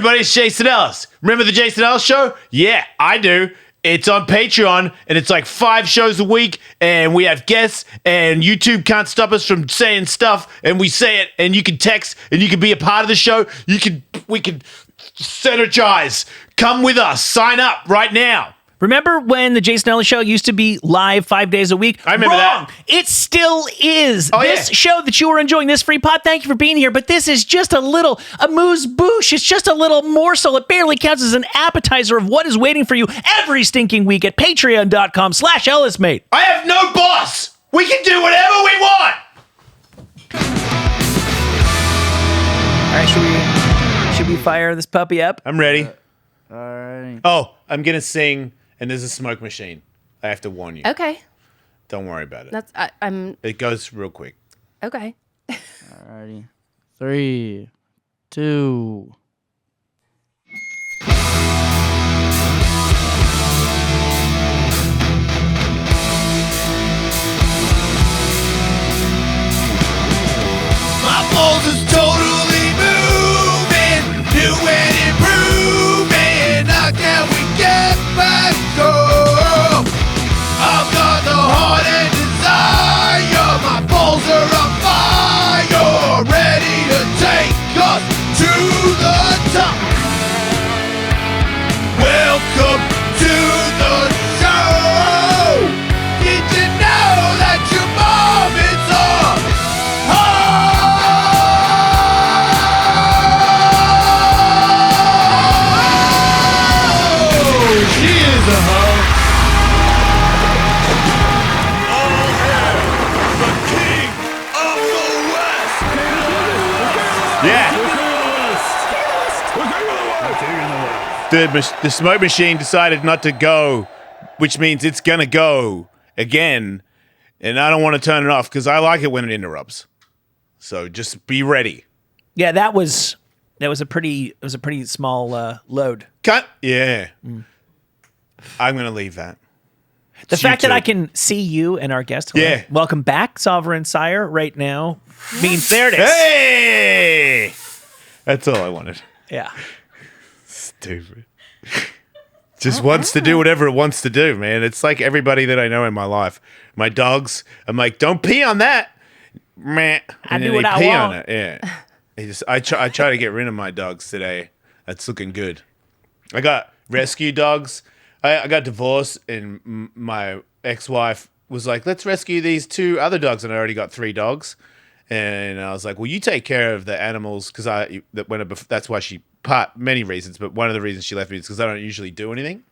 everybody, it's Jason Ellis. Remember the Jason Ellis Show? Yeah, I do. It's on Patreon, and it's like 5 shows a week, and we have guests, and YouTube can't stop us from saying stuff, and we say it, and you can text, and you can be a part of the show. We can synergize. Come with us. Sign up right now. Remember when the Jason Ellis Show used to be live 5 days a week? I remember that. It still is. Oh, this show that you are enjoying, this free pod, thank you for being here, but this is just a amuse-bouche. It's just a little morsel. It barely counts as an appetizer of what is waiting for you every stinking week at patreon.com/EllisMate. I have no boss. We can do whatever we want. All right, should we fire this puppy up? I'm ready. All right. Oh, I'm going to sing, and there's a smoke machine. I have to warn you. Okay. Don't worry about it. I'm It goes real quick. okay. Alrighty. 3, 2. My balls is totally moving, new and improving. How can we get back home? I've got the heart and desire. My balls are on fire, ready to take us to the top. Welcome to the show. Did you know that your mom is she is a hoe. The king of the West. Yeah. The smoke machine decided not to go, which means it's gonna go again, and I don't want to turn it off because I like it when it interrupts. So just be ready. Yeah, that was a pretty small load. Cut. Yeah. I'm gonna leave that. The It's fact that YouTube. I can see you and our guest, Yeah. welcome back, Sovereign Syre, right now, means there it is. Hey! That's all I wanted. Yeah. Stupid. Just wants to do whatever it wants to do, man. It's like everybody that I know in my life. My dogs, I'm like, don't pee on that. Meh. I And do then what they I pee want. on it. Yeah. I try to get rid of my dogs today. That's looking good. I got rescue dogs. I got divorced, and my ex-wife was like, let's rescue these 2 other dogs, and I already got 3 dogs. And I was like, well, you take care of the animals, because that's why many reasons, but one of the reasons she left me is because I don't usually do anything.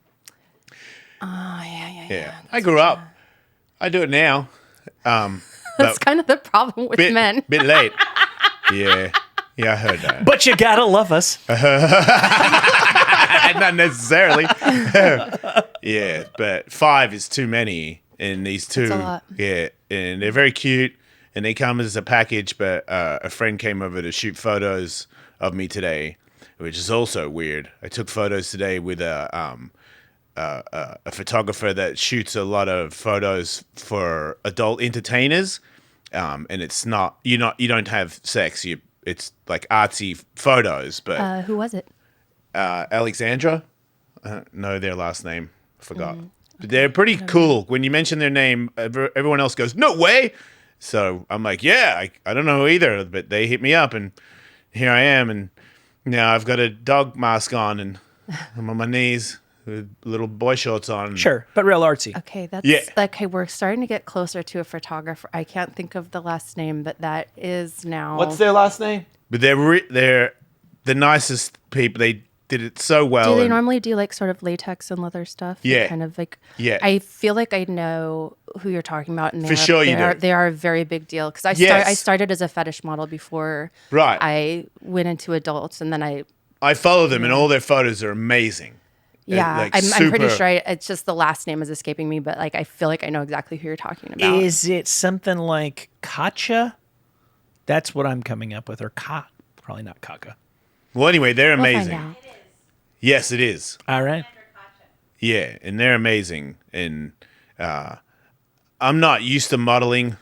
Oh yeah. I grew up. I do it now. That's kind of the problem with men. Bit late. Yeah, I heard that. But you gotta love us. Not necessarily. Yeah, but 5 is too many, and these 2, That's a lot. yeah, and they're very cute, and they come as a package. But a friend came over to shoot photos of me today, which is also weird. I took photos today with a photographer that shoots a lot of photos for adult entertainers, and it's not you don't have sex. It's like artsy photos, but Who was it? Alexandra, know their last name. I forgot. But they're pretty cool. When you mention their name, everyone else goes, "No way!" So I'm like, "Yeah, I don't know either." But they hit me up, and here I am, and now I've got a dog mask on, and I'm on my knees with little boy shorts on. Sure, but real artsy. Okay, that's Yeah. okay. We're starting to get closer to a photographer. I can't think of the last name, but that is now. What's their last name? But they're the nicest people. They did it so well. Do they and- normally do like sort of latex and leather stuff? Yeah. Kind of like. Yeah. I feel like I know who you're talking about, and For sure you do. They are a very big deal because I Yes. started as a fetish model before. Right. I went into adults, and then I follow them, and all their photos are amazing. Yeah, like, I'm pretty super- sure it's just the last name is escaping me, but like I feel like I know exactly who you're talking about. Is it something like Katja? That's what I'm coming up with, or Ka. Probably not Kaka. Well, anyway, they're We'll find amazing. out. Yes, it is. All right. Yeah, and they're amazing. And I'm not used to modeling.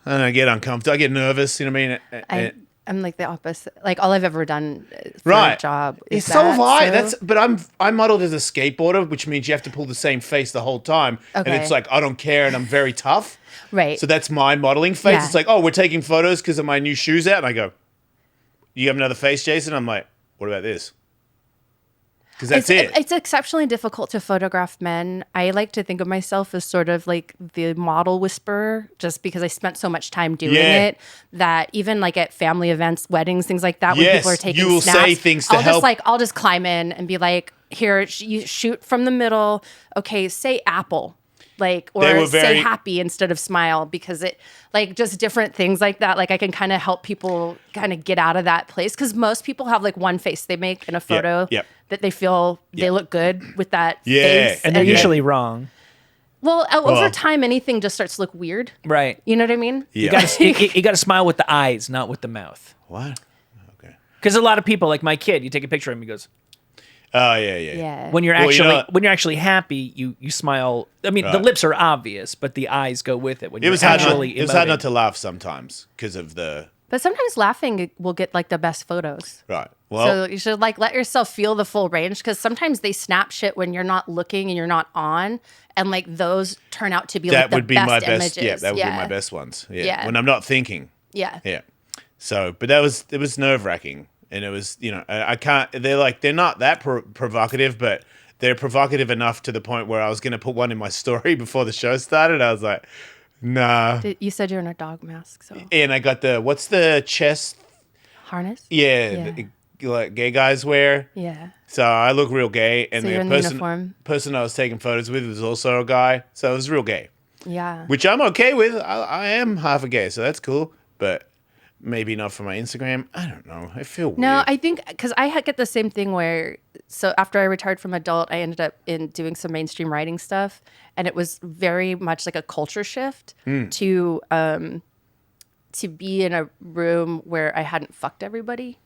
And I get uncomfortable. I get nervous. You know what I mean? I'm like the opposite. Like all I've ever done for Right. a job is So have I. so- But I modeled as a skateboarder, which means you have to pull the same face the whole time. And Okay. it's like, I don't care and I'm very tough. right. So that's my modeling face. Yeah. It's like, oh, we're taking photos because of my new shoes out. And I go, you have another face, Jason? I'm like, what about this? Because that's it. It's exceptionally difficult to photograph men. I like to think of myself as sort of like the model whisperer, just because I spent so much time doing Yeah. it that even like at family events, weddings, things like that, when Yes, people are taking you will snaps, say things to I'll help. I'll just climb in and be like, here, you shoot from the middle. Okay, say apple. Like, They or were say very- happy instead of smile, because it, like, just different things like that. Like, I can kind of help people kind of get out of that place, because most people have like one face they make in a photo yep. that they feel they look good with that Yeah, face. And they're Yeah. usually wrong. well, over Well- time, anything just starts to look weird. Right. You know what I mean? Yeah. You gotta you gotta smile with the eyes, not with the mouth. What? Okay. Because a lot of people, like my kid, you take a picture of him, he goes, Oh, yeah. Yeah. when you're Well, you actually know- when you're actually happy, you smile. I mean, the Right. lips are obvious, but the eyes go with it. When It you're was hard actually it was hard emoting. not to laugh sometimes because of the... But sometimes laughing will get like the best photos. Right. Well, So you should like let yourself feel the full range, because sometimes they snap shit when you're not looking and you're not on, and like those turn out to be like that the would be best my best. images. Yeah, that would be my best ones. Yeah. Yeah. When I'm not thinking. Yeah. Yeah. So, but it was nerve wracking, and it was, I can't. They're not that provocative, but they're provocative enough to the point where I was going to put one in my story before the show started. I was like, nah. You said you're in a dog mask, so And I got what's the chest? harness. Yeah, like gay guys wear. Yeah. So I look real gay, and So you're the in the uniform. person I was taking photos with was also a guy, so it was real gay. Yeah. Which I'm okay with. I am half a gay, so that's cool. But maybe not for my Instagram. I don't know. I feel weird. No, I think because I get the same thing where, so after I retired from adult, I ended up doing some mainstream writing stuff, and it was very much like a culture shift to be in a room where I hadn't fucked everybody,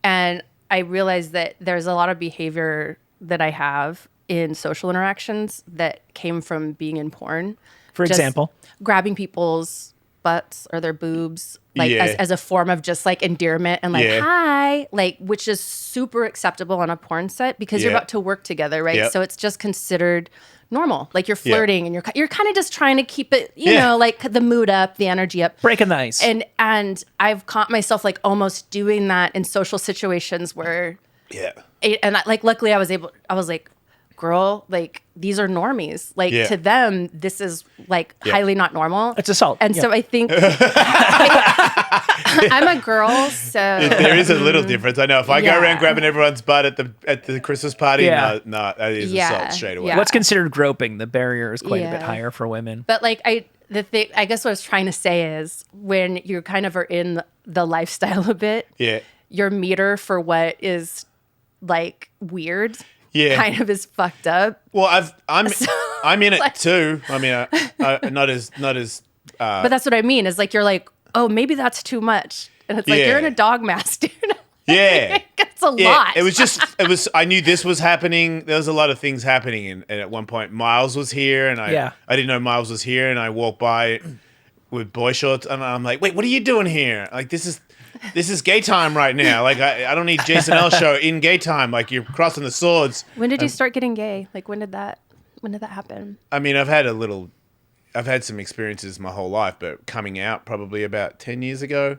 and I realized that there's a lot of behavior that I have in social interactions that came from being in porn. For Just example? grabbing people's butts or their boobs, like Yeah. as a form of just like endearment and like, Yeah. hi, like, which is super acceptable on a porn set because you're Yeah. about to work together, right? Yep. So it's just considered normal. Like you're flirting and you're kind of just trying to keep it, you Yeah. know, like the mood up, the energy up. Breaking the ice. And I've caught myself like almost doing that in social situations where, Yeah. luckily I was like, girl, like these are normies. Like Yeah. to them, this is like highly not normal. It's assault. And Yeah. so I think I'm a girl, so There is a little difference. I know. If I go Yeah. around grabbing everyone's butt at the Christmas party, Yeah. no, that is Yeah. assault straight away. Yeah. What's considered groping? The barrier is quite a bit Yeah. higher for women. but like I guess what I was trying to say is when you kind of are in the lifestyle a bit, Yeah. your meter for what is like weird Yeah. kind of is fucked up. Well, I'm in it too. I mean, not as But that's what I mean is like you're like, oh, maybe that's too much. And it's like Yeah. you're in a dog mask, dude. yeah. It's a Yeah, lot. it was, I knew this was happening. There was a lot of things happening. And at one point, Miles was here, and I didn't know Miles was here. And I walked by with boy shorts, and I'm like, wait, what are you doing here? Like, this is gay time right now. Like, I don't need Jason L show in gay time. Like, you're crossing the swords. When did you start getting gay? Like when did that happen? I mean, I've had some experiences my whole life, but coming out probably about 10 years ago.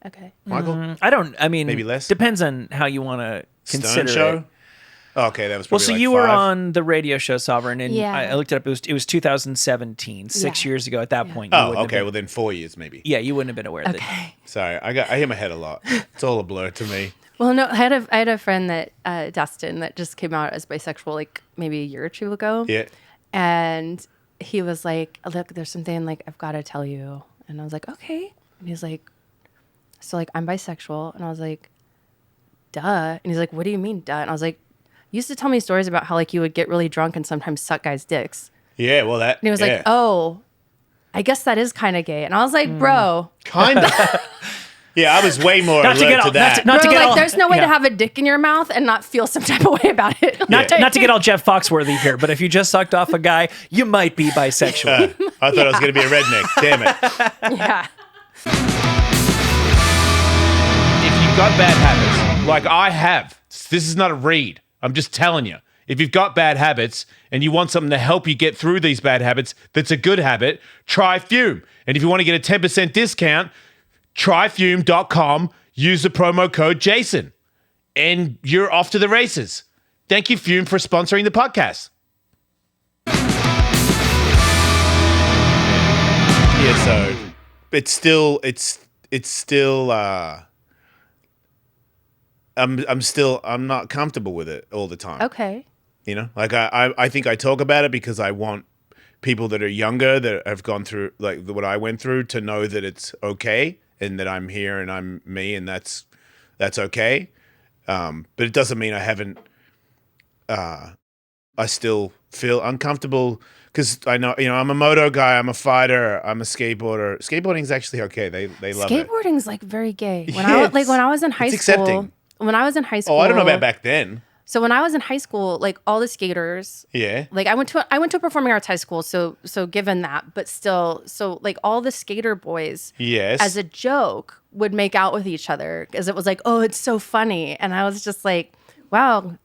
Okay. Michael? I mean, Maybe less? Depends on how you want to Stone consider show? it. Oh, okay, that was Well, probably so like you were 5. on the radio show Sovereign, and Yeah. I looked it up. It was 2017, 6 Yeah. year ago. At that point, you Oh, wouldn't have okay, been- well then 4 years maybe. yeah, you wouldn't have been aware that. Okay. Sorry, I hear my head a lot. It's all a blur to me. Well, no, I had a friend that Dustin that just came out as bisexual like maybe a year or two ago. Yeah. And he was like, look, there's something like I've got to tell you. And I was like, okay. And he's like, so like I'm bisexual. And I was like, duh. And he's like, what do you mean, duh? And I was like, you used to tell me stories about how like you would get really drunk and sometimes suck guys' dicks. Yeah, well that. And he was like, oh, I guess that is kind of gay. And I was like, bro, kind of. Yeah, I was way more Not to alert get to all, that. not to bro, get like all, there's no way yeah. to have a dick in your mouth and not feel some type of way about it. not to get all Jeff Foxworthy here, but if you just sucked off a guy, you might be bisexual. I thought I was going to be a redneck. Damn it. Yeah. you've got bad habits, like I have, this is not a read. I'm just telling you. If you've got bad habits and you want something to help you get through these bad habits, that's a good habit, try Fume. And if you want to get a 10% discount, tryfume.com, use the promo code Jason, and you're off to the races. Thank you, Fume, for sponsoring the podcast. Yeah, so it's still I'm not comfortable with it all the time. Okay. You know, like I think I talk about it because I want people that are younger that have gone through like what I went through to know that it's okay and that I'm here and I'm me and that's okay. But it doesn't mean I haven't. I still feel uncomfortable because I know, you know, I'm a moto guy, I'm a fighter, I'm a skateboarder. Skateboarding's actually okay. They love it. Skateboarding's like very gay. When Yeah, when I was in high it's school. accepting. When I was in high school. Oh, I don't know about back then. So when I was in high school, like all the skaters. Yeah. Like I went to a performing arts high school, so given that, but still, so like all the skater boys, Yes. as a joke, would make out with each other because it was like, oh, it's so funny, and I was just like, wow,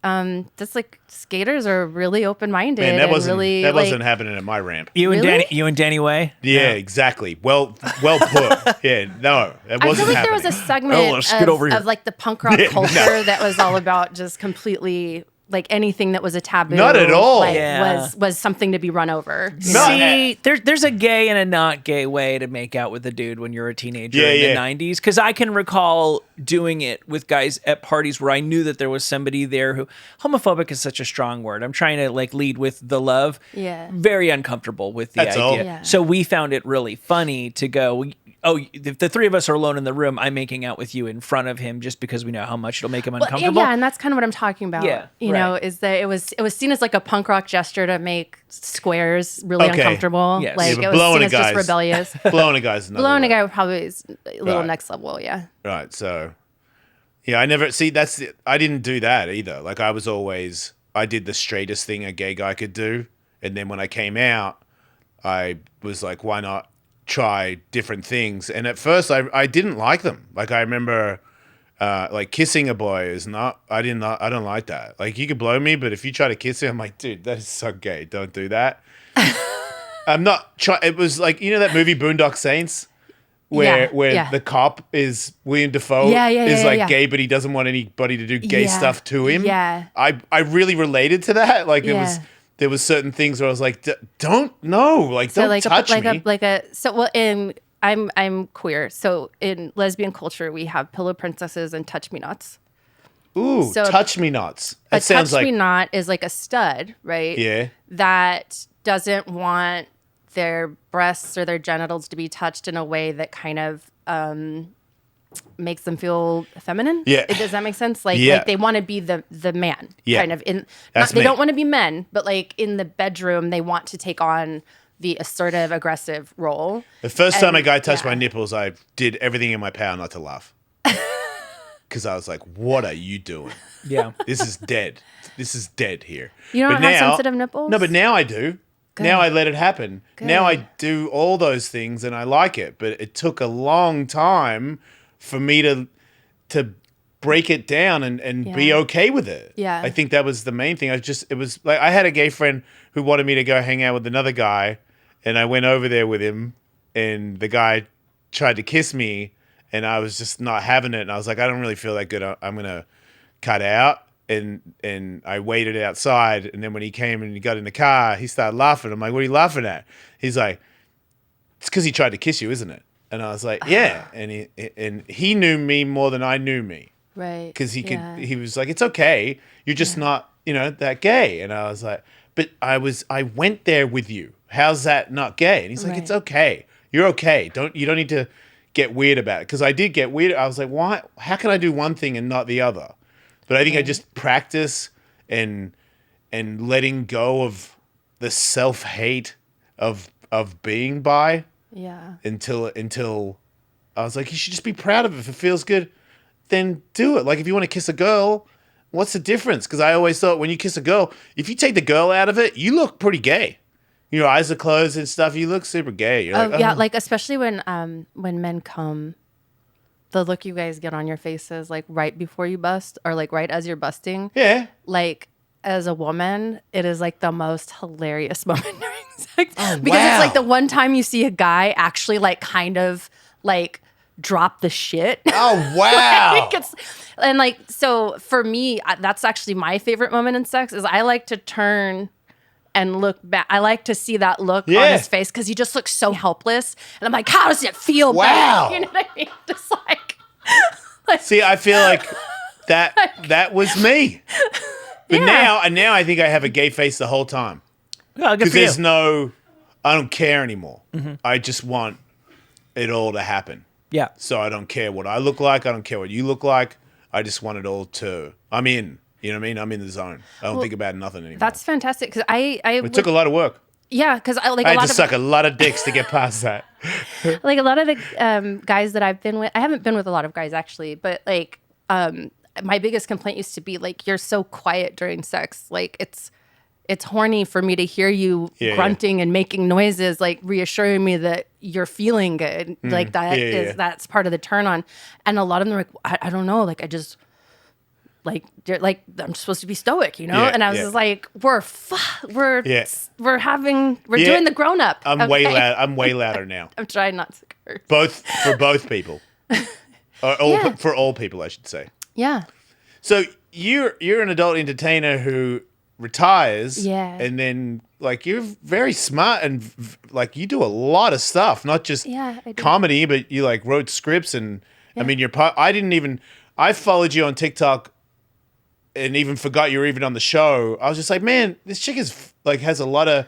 just like skaters are really open minded. Man, that wasn't really, wasn't happening at my ramp. You and Really? Danny Way? Yeah, exactly. Well put. Yeah, no, that I wasn't feel like happening. there was a segment scoot over here. of like the punk rock Yeah, culture no. that was all about just completely like anything that was a taboo. Not at all. like, Yeah. was something to be run over. you No. know? See, there's a gay and a not gay way to make out with a dude when you're a teenager Yeah, in yeah. the 90s. Because I can recall doing it with guys at parties where I knew that there was somebody there who, homophobic is such a strong word. I'm trying to like lead with the love. Yeah. Very uncomfortable with the That's idea. all. Yeah. So we found it really funny to go, oh, if the three of us are alone in the room, I'm making out with you in front of him just because we know how much it'll make him Well, uncomfortable. yeah, and that's kind of what I'm talking about. Yeah, you know, right. is that it was seen as like a punk rock gesture to make squares really Okay. uncomfortable. Yes. Like Yeah, but it was blowing seen a as just guy's- rebellious. Blowing a guy's another Blowing a way. guy probably is a little Right. next level. Yeah. Right. So, yeah, I didn't do that either. Like I did the straightest thing a gay guy could do. And then when I came out, I was like, why not try different things? And at first I didn't like them. Like I remember, like kissing a boy I don't like that. Like you could blow me, but if you try to kiss me, I'm like, dude, that is so gay. Don't do that. I'm not trying. It was like, you know, that movie Boondock Saints? Where Yeah. the cop is William Dafoe Yeah, is like yeah. gay, but he doesn't want anybody to do gay Yeah. stuff to him. Yeah. I really related to that. Like Yeah. there was certain things where I was like, don't touch me. I'm queer. So in lesbian culture, we have pillow princesses and touch me nots. Ooh, so touch me nots. A That sounds touch like me not is like a stud, right? yeah. That doesn't want their breasts or their genitals to be touched in a way that kind of makes them feel feminine. Yeah. Does that make sense? Like, Yeah. like they want to be the man. Yeah. Kind of in. That's They me. don't want to be men, but like in the bedroom, they want to take on the assertive, aggressive role. The first time a guy touched yeah. my nipples, I did everything in my power not to laugh. Because I was like, what are you doing? Yeah. This is dead. This is dead here. You don't But have now- sensitive nipples? No, but now I do. Now I let it happen. Now I Good. do all those things and I like it. But it took a long time for me to break it down and be Yeah. okay with it. Yeah. I think that was the main thing. It was like I had a gay friend who wanted me to go hang out with another guy, and I went over there with him, and the guy tried to kiss me, and I was just not having it. And I was like, I don't really feel that good. I'm gonna cut out. And I waited outside, and then when he came and he got in the car, he started laughing. I'm like, what are you laughing at? He's like, it's because he tried to kiss you, isn't it? And I was like, yeah. And he knew me more than I knew me. Right. Because Yeah. he was like, it's okay. You're just not, that gay. And I was like, but I went there with you. How's that not gay? And he's like, it's Right. okay. You're okay. You don't need to get weird about it. Because I did get weird. I was like, why? How can I do one thing and not the other? But I think I just practice and letting go of the self-hate of being bi Yeah. until I was like, you should just be proud of it. If it feels good, then do it. Like if you want to kiss a girl, what's the difference? Because I always thought when you kiss a girl, if you take the girl out of it, you look pretty gay. Your eyes are closed and stuff. You look super gay. You're Oh, like, yeah, oh. like especially when men come. the look you guys get on your faces, like right before you bust or like right as you're busting. Yeah. Like as a woman, it is like the most hilarious moment during sex Oh, because it's like wow. the one time you see a guy actually like kind of like drop the shit. Oh, wow. And like, so for me, that's actually my favorite moment in sex is I like to turn and look back. I like to see that look on Yeah. his face because he just looks so helpless. And I'm like, how does it feel? Wow. Babe? You know what I mean? Just like See, I feel like that was me. But now I think I have a gay face the whole time. Oh, good Because for you. there's I don't care anymore. I just want it all to happen. Yeah. So I don't care what I look like. I don't care what you look like. I just want it all to, I'm in. You know what I mean? I'm in the zone. I don't think about nothing anymore. that's fantastic because It took a lot of work. yeah, because I like I a had lot to of suck a lot of dicks to get past that. like a lot of the guys that I've been with. I haven't been with a lot of guys actually, but like my biggest complaint used to be like you're so quiet during sex. Like it's horny for me to hear you grunting and making noises, like reassuring me that you're feeling good. Like that's part of the turn on. And a lot of them are like, I don't know, like I just like I'm supposed to be stoic, you know? Yeah, and I was just like, we're doing the grown up. I'm way loud. I'm way louder now. I'm trying not to curse. For both people. For all people, I should say. Yeah. So you're an adult entertainer who retires, Yeah. and then like you're very smart and like you do a lot of stuff, not just Yeah, I do. comedy, but you like wrote scripts and I mean I followed you on TikTok and even forgot you were even on the show. I was just like, man, this chick is like has a lot of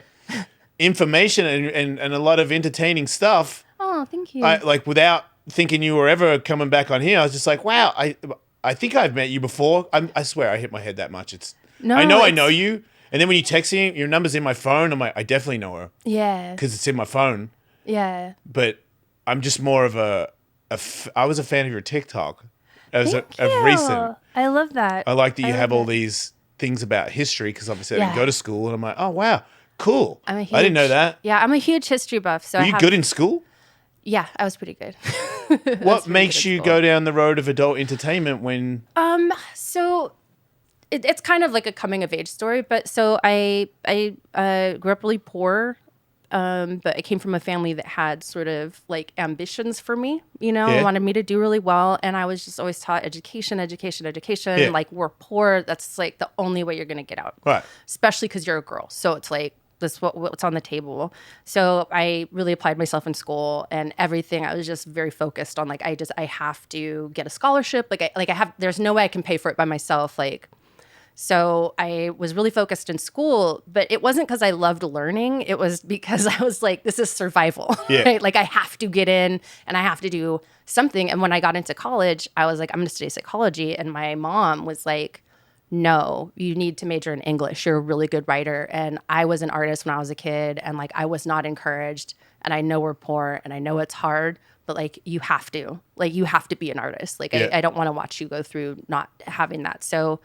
information and a lot of entertaining stuff. Oh, thank you. I like without thinking you were ever coming back on here. I was just like, wow, I think I've met you before. I swear I hit my head that much. I know you. And then when you text me, your number's in my phone. I'm like, I definitely know her yeah. because it's in my phone. Yeah. But I'm just more of I was a fan of your TikTok as Thank of you. recent. I love that. I like that you love have all that. these things about history because obviously I didn't Yeah. go to school. And I'm like, oh, wow, cool. I didn't know that. Yeah, I'm a huge history buff. So Were you good in school? Yeah, I was pretty good. What makes you go down the road of adult entertainment when... So it's kind of like a coming of age story, but so I grew up really poor, but I came from a family that had sort of like ambitions for me, you know, Yeah. wanted me to do really well. And I was just always taught education. Yeah. Like we're poor. That's like the only way you're going to get out. Right. Especially because you're a girl. So it's like, this what's on the table. So I really applied myself in school and everything. I was just very focused on like, I have to get a scholarship. There's no way I can pay for it by myself. So I was really focused in school, but it wasn't because I loved learning. It was because I was like, this is survival, Yeah. right? Like I have to get in and I have to do something. And when I got into college, I was like, I'm going to study psychology. And my mom was like, no, you need to major in English. You're a really good writer. And I was an artist when I was a kid and like I was not encouraged. And I know we're poor and I know it's hard, but like you have to be an artist. Like Yeah. I don't want to watch you go through not having that. So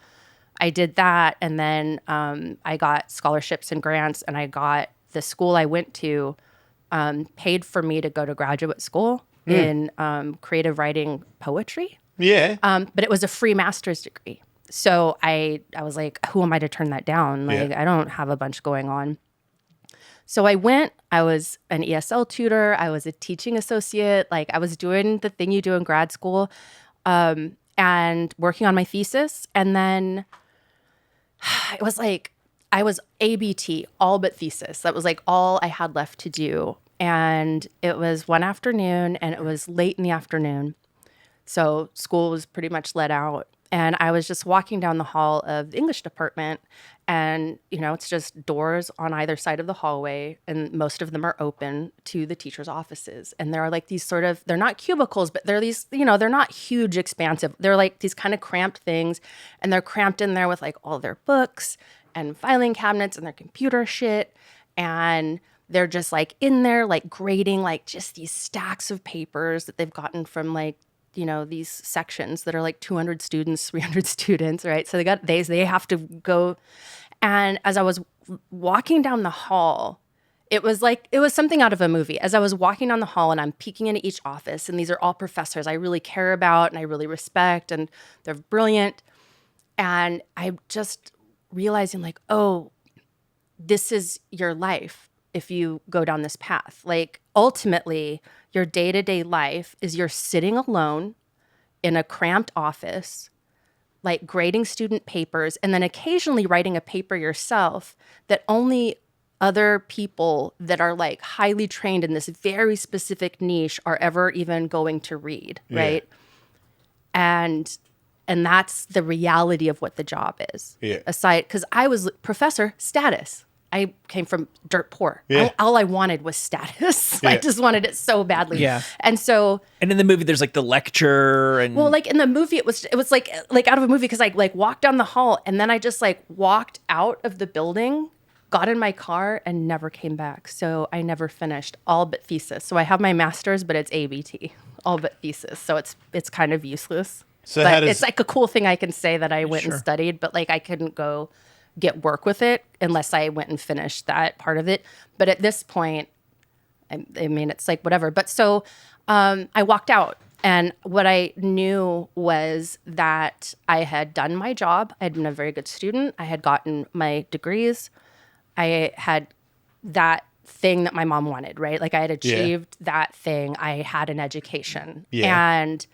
I did that. And then I got scholarships and grants and I got the school I went to paid for me to go to graduate school in creative writing poetry. Yeah. But it was a free master's degree. So I was like, who am I to turn that down? Like, Yeah. I don't have a bunch going on. So I went, I was an ESL tutor. I was a teaching associate. Like I was doing the thing you do in grad school and working on my thesis. And then it was like, I was ABT, all but thesis. That was like all I had left to do. And it was one afternoon and it was late in the afternoon. So school was pretty much let out. And I was just walking down the hall of the English department and, you know, it's just doors on either side of the hallway and most of them are open to the teachers' offices. And there are like these sort of, they're not cubicles, but they're these, you know, they're not huge, expansive. They're like these kind of cramped things and they're cramped in there with like all their books and filing cabinets and their computer shit. And they're just like in there, like grading like just these stacks of papers that they've gotten from like, you know, these sections that are like 200 students, 300 students, right? So they have to go. And as I was walking down the hall, it was something out of a movie. As I was walking down the hall and I'm peeking into each office, and these are all professors I really care about and I really respect, and they're brilliant. And I'm just realizing like, oh, this is your life if you go down this path. Like ultimately, your day-to-day life is you're sitting alone in a cramped office, like grading student papers, and then occasionally writing a paper yourself that only other people that are like highly trained in this very specific niche are ever even going to read, right? And that's the reality of what the job is. Yeah. Aside, because I was professor status. I came from dirt poor. Yeah. All I wanted was status. I just wanted it so badly. Yeah. And so, And in the movie, there's like the lecture and well, like in the movie, it was like out of a movie, because I like walked down the hall and then I just like walked out of the building, got in my car, and never came back. So I never finished all but thesis. So I have my master's, but it's ABT, all but thesis. So it's kind of useless. So but how does- it's like a cool thing I can say that I went and studied, but like I couldn't go get work with it unless I went and finished that part of it. But at this point, I mean, it's like whatever. But so I walked out, and what I knew was that I had done my job. I had been a very good student. I had gotten my degrees. I had that thing that my mom wanted, right? Like I had achieved that thing. I had an education. And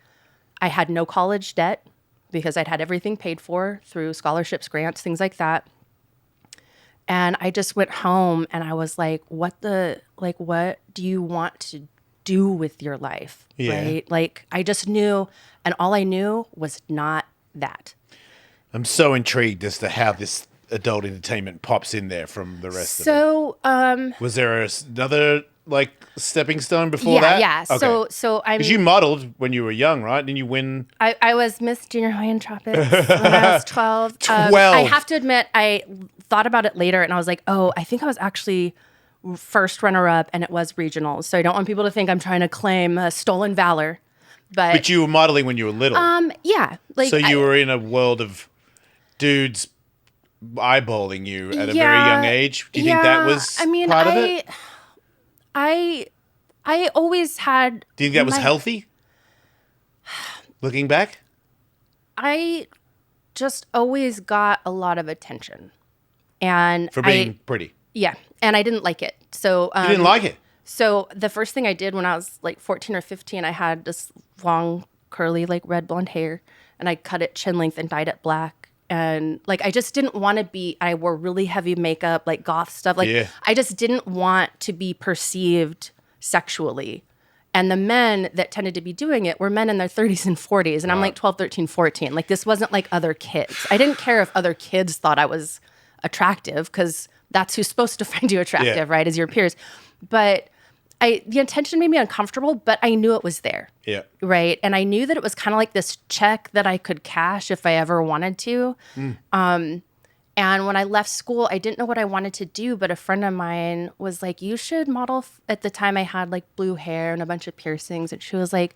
I had no college debt because I'd had everything paid for through scholarships, grants, things like that. And I just went home and I was like, what do you want to do with your life? Right? Like I just knew, and all I knew was not that. I'm so intrigued as to how this adult entertainment pops in there from the rest of it. So, Was there another like stepping stone before that? yeah. Okay. So I'm. Because you modeled when you were young, right? Didn't you win? I was Miss Junior High in Tropics when I was 12. 12. I have to admit, I thought about it later and I was like, oh, I think I was actually first runner-up and it was regionals. So I don't want people to think I'm trying to claim stolen valor. But you were modeling when you were little. Yeah. Like so you were in a world of dudes eyeballing you at a very Yeah, young age. Do you think that was part of it? I always had. Do you think that was my- healthy? Looking back? I just always got a lot of attention. And For being pretty. Yeah. And I didn't like it. So You didn't like it? So the first thing I did when I was like 14 or 15, I had this long, curly, like red blonde hair, and I cut it chin length and dyed it black. And like, I just didn't want to be, I wore really heavy makeup, like goth stuff. Like, Yeah. I just didn't want to be perceived sexually. And the men that tended to be doing it were men in their 30s and 40s. And I'm like 12, 13, 14. Like, this wasn't like other kids. I didn't care if other kids thought I was attractive, because that's who's supposed to find you attractive, right? As your peers. But the attention made me uncomfortable, but I knew it was there. Yeah. Right. And I knew that it was kind of like this check that I could cash if I ever wanted to. And when I left school, I didn't know what I wanted to do, but a friend of mine was like, you should model. At the time I had like blue hair and a bunch of piercings. And she was like,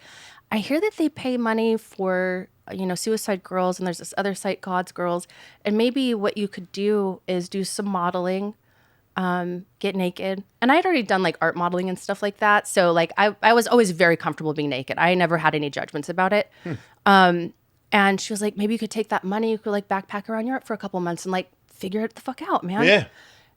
I hear that they pay money for, suicide girls, and there's this other site, God's Girls. And maybe what you could do is do some modeling, get naked. And I had already done like art modeling and stuff like that. So like I was always very comfortable being naked. I never had any judgments about it. And she was like, maybe you could take that money, you could like backpack around Europe for a couple months and like figure it the fuck out, man. Yeah.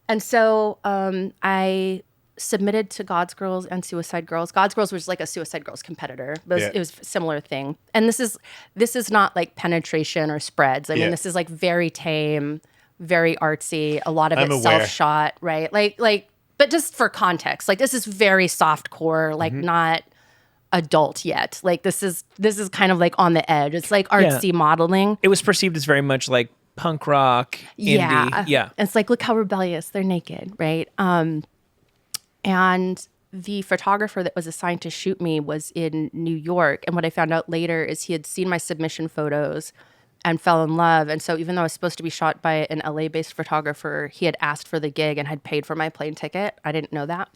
And so I submitted to God's Girls and Suicide Girls. God's Girls was like a Suicide Girls competitor. But it was a similar thing. And this is not like penetration or spreads. I mean, this is like very tame, very artsy. A lot of I'm it's aware. self-shot, right? Like, but just for context, like this is very soft core, like not adult yet. Like this is kind of like on the edge. It's like artsy modeling. it was perceived as very much like punk rock, indie. Yeah. It's like, look how rebellious, they're naked, right? And the photographer that was assigned to shoot me was in New York. And what I found out later is he had seen my submission photos and fell in love. And so even though I was supposed to be shot by an LA-based photographer, he had asked for the gig and had paid for my plane ticket. I didn't know that.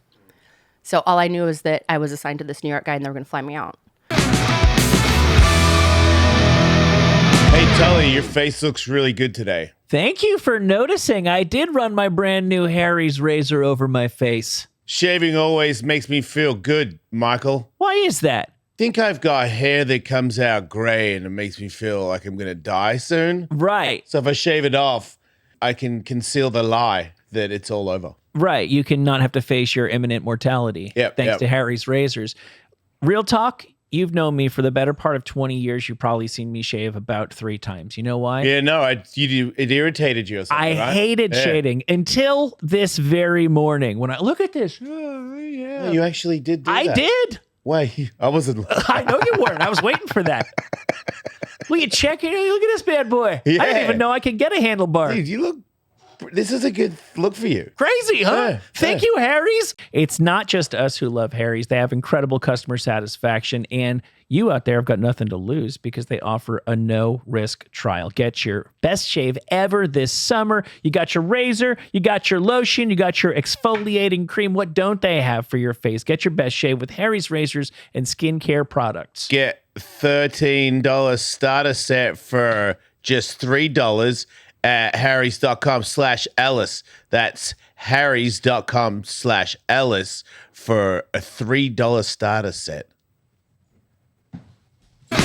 So all I knew was that I was assigned to this New York guy and they were going to fly me out. Hey, Tully, your face looks really good today. Thank you for noticing. I did run my brand new Harry's razor over my face. Shaving always makes me feel good, Michael. Why is that? Think I've got hair that comes out gray and it makes me feel like I'm going to die soon. Right. So if I shave it off, I can conceal the lie that it's all over. Right. You can not have to face your imminent mortality. Thanks to Harry's razors. Real talk, you've known me for the better part of 20 years. You've probably seen me shave about 3 times. You know why? Yeah, no, it irritated you or something, I right? hated shaving until this very morning when I look at this. Oh, you actually did do that. I did. Wait, I wasn't. I know you weren't. I was waiting for that. Will you check it? Look at this bad boy. Yeah. I didn't even know I could get a handlebar. Dude, you look. This is a good look for you. Crazy, huh? Yeah, Thank you, Harry's. It's not just us who love Harry's. They have incredible customer satisfaction, and you out there have got nothing to lose because they offer a no-risk trial. Get your best shave ever this summer. You got your razor, you got your lotion, you got your exfoliating cream. What don't they have for your face? Get your best shave with Harry's razors and skincare products. Get $13 starter set for just $3 at harrys.com/Ellis. That's harrys.com/Ellis for a $3 starter set. So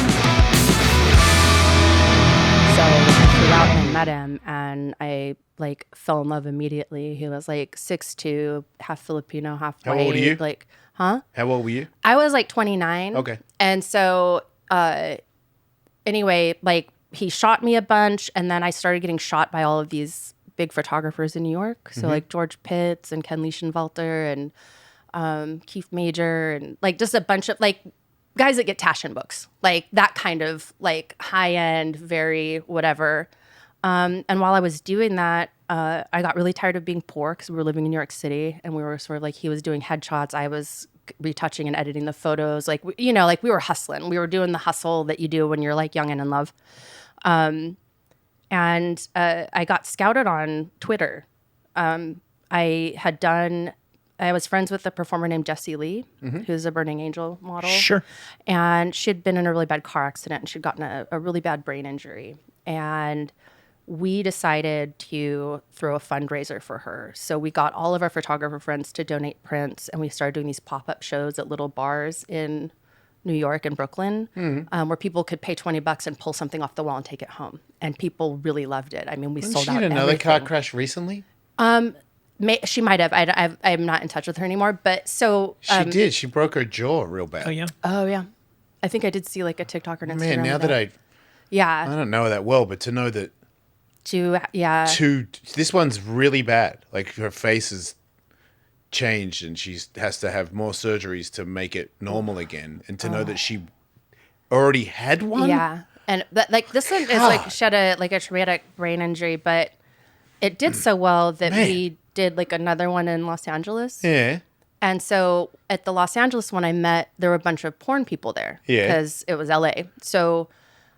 I flew out and I met him, and I like fell in love immediately. He was like 6'2", half Filipino, half white. How old are you? Like, huh? How old were you? I was like 29. Okay. And so, anyway, like he shot me a bunch, and then I started getting shot by all of these big photographers in New York. So like George Pitts and Ken Leichenwalter and Keith Major, and like just a bunch of like guys that get Taschen books, like that kind of like high end, very whatever. And while I was doing that, I got really tired of being poor because we were living in New York City, and we were sort of like, he was doing headshots, I was retouching and editing the photos, like, you know, like we were hustling. We were doing the hustle that you do when you're like young and in love. And I got scouted on Twitter. I was friends with a performer named Jessie Lee, who's a Burning Angel model. Sure. And she'd been in a really bad car accident, and she'd gotten a really bad brain injury. And we decided to throw a fundraiser for her. So we got all of our photographer friends to donate prints, and we started doing these pop-up shows at little bars in New York and Brooklyn, where people could pay $20 and pull something off the wall and take it home. And people really loved it. I mean, we sold She out had another car everything. crash recently? She might have. I'm not in touch with her anymore. But so She did. She broke her jaw real bad. Oh, yeah. Oh yeah, I think I did see like a TikTok or an Instagram. Man, now of that I yeah, don't know her that well, but to know that this one's really bad. Like her face is changed and she has to have more surgeries to make it normal again. And to know that she already had one. yeah, and that, like this one is like she had a traumatic brain injury, but it did so well that we did like another one in Los Angeles. Yeah. And so at the Los Angeles one I met, there were a bunch of porn people there. Yeah. Because it was LA. So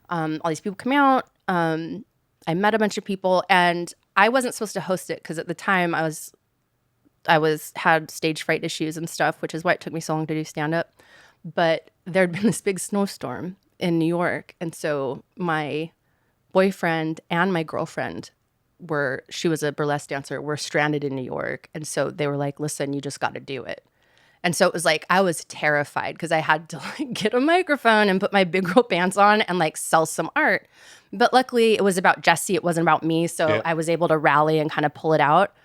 all these people come out. I met a bunch of people, and I wasn't supposed to host it because at the time I had stage fright issues and stuff, which is why it took me so long to do stand up. But there'd been this big snowstorm in New York, and so my boyfriend and my girlfriend she was a burlesque dancer, were stranded in New York. And so they were like, listen, you just got to do it. And so it was like, I was terrified because I had to like get a microphone and put my big girl pants on and like sell some art. But luckily it was about Jessie. It wasn't about me. So I was able to rally and kind of pull it out.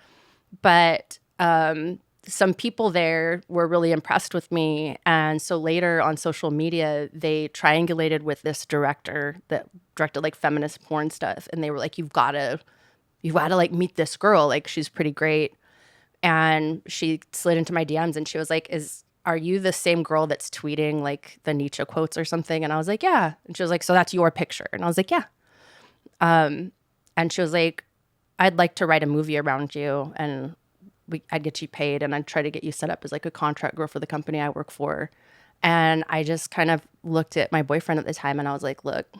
But some people there were really impressed with me. And so later on social media, they triangulated with this director that directed like feminist porn stuff. And they were like, you've got to like meet this girl. Like she's pretty great. And she slid into my DMs and she was like, are you the same girl that's tweeting like the Nietzsche quotes or something? And I was like, yeah. And she was like, so that's your picture. And I was like, yeah. And she was like, I'd like to write a movie around you and I'd get you paid and I'd try to get you set up as like a contract girl for the company I work for. And I just kind of looked at my boyfriend at the time and I was like, look,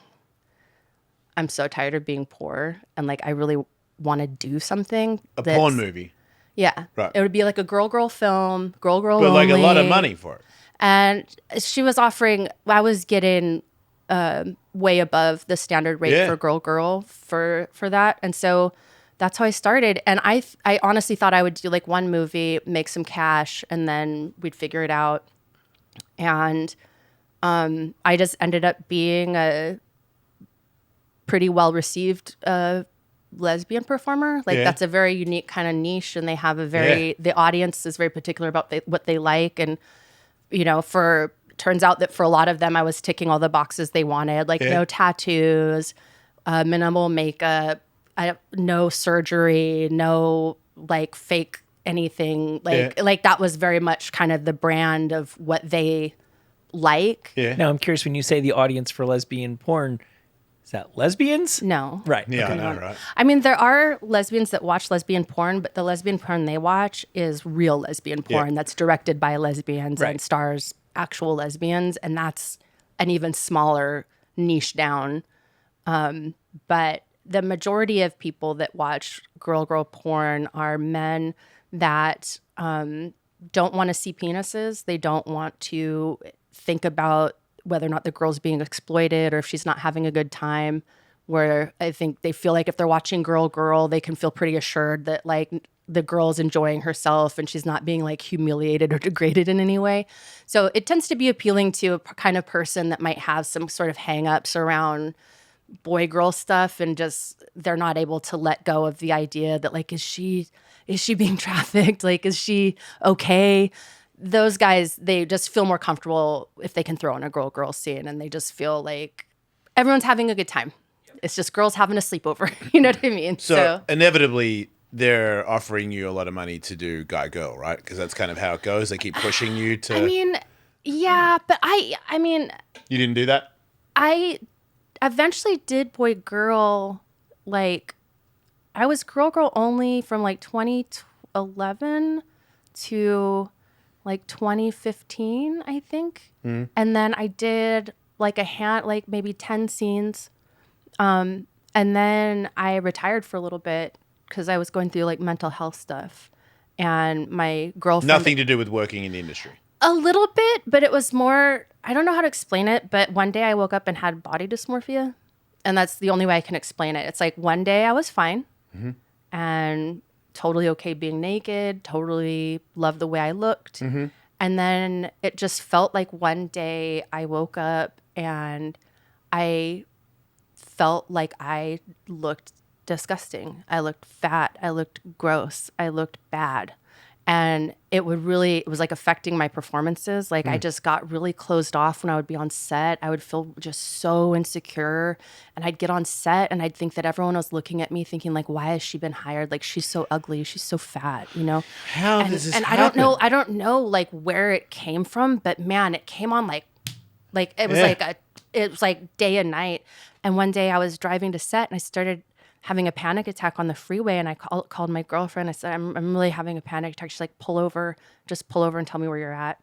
I'm so tired of being poor. And like, I really want to do something. A porn movie. Yeah. Right. It would be like a girl film, girl But only. like a lot of money for it. And she was offering, I was getting way above the standard rate for girl for that. And so that's how I started. And I honestly thought I would do like one movie, make some cash, and then we'd figure it out. And I just ended up being a pretty well received lesbian performer. Like that's a very unique kind of niche, and they have a very the audience is very particular about what they like. And turns out that for a lot of them, I was ticking all the boxes they wanted, like no tattoos, minimal makeup, no surgery, no like fake anything. Like that was very much kind of the brand of what they like. Yeah. Now I'm curious, when you say the audience for lesbian porn, is that lesbians? No. Right. Yeah, Okay. I know, right? I mean, there are lesbians that watch lesbian porn, but the lesbian porn they watch is real lesbian porn that's directed by lesbians and stars actual lesbians, and that's an even smaller niche down. But the majority of people that watch girl porn are men that don't want to see penises. They don't want to think about whether or not the girl's being exploited or if she's not having a good time. Where I think they feel like if they're watching girl, they can feel pretty assured that like the girl's enjoying herself and she's not being like humiliated or degraded in any way. So it tends to be appealing to a kind of person that might have some sort of hang-ups around boy-girl stuff, and just they're not able to let go of the idea that like, is she being trafficked? Like, is she okay? Those guys, they just feel more comfortable if they can throw in a girl scene, and they just feel like everyone's having a good time. It's just girls having a sleepover. You know what I mean? So inevitably, they're offering you a lot of money to do guy-girl, right? Because that's kind of how it goes. They keep pushing you to... I mean, yeah, but I mean... You didn't do that? I eventually did boy-girl, like... I was girl only from like 2011 to like 2015, I think. Mm. And then I did like maybe 10 scenes. And then I retired for a little bit because I was going through like mental health stuff, and my girlfriend. Nothing to do with working in the industry. A little bit, but it was more, I don't know how to explain it, but one day I woke up and had body dysmorphia, and that's the only way I can explain it. It's like one day I was fine and totally okay being naked, totally loved the way I looked. Mm-hmm. And then it just felt like one day I woke up and I felt like I looked disgusting. I looked fat. I looked gross. I looked bad. And it was like affecting my performances. Like I just got really closed off when I would be on set. I would feel just so insecure, and I'd get on set and I'd think that everyone was looking at me thinking like, why has she been hired? Like, she's so ugly. She's so fat, you know? How does this happen? I don't know like where it came from, but man, it came on like it was like day and night. And one day I was driving to set and I started having a panic attack on the freeway, and I called my girlfriend. I said, I'm really having a panic attack. She's like, just pull over and tell me where you're at.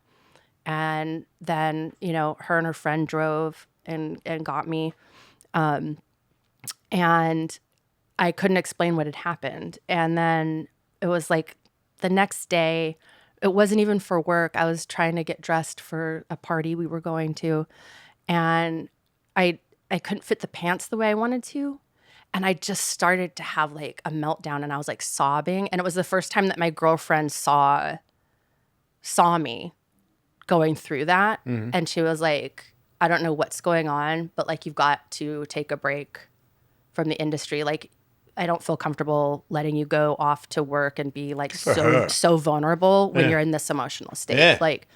And then, her and her friend drove and got me. And I couldn't explain what had happened. And then it was like the next day, it wasn't even for work. I was trying to get dressed for a party we were going to. And I couldn't fit the pants the way I wanted to. And I just started to have like a meltdown, and I was like sobbing. And it was the first time that my girlfriend saw me going through that. Mm-hmm. And she was like, I don't know what's going on, but like, you've got to take a break from the industry. Like, I don't feel comfortable letting you go off to work and be like so vulnerable when you're in this emotional state. Yeah. Like,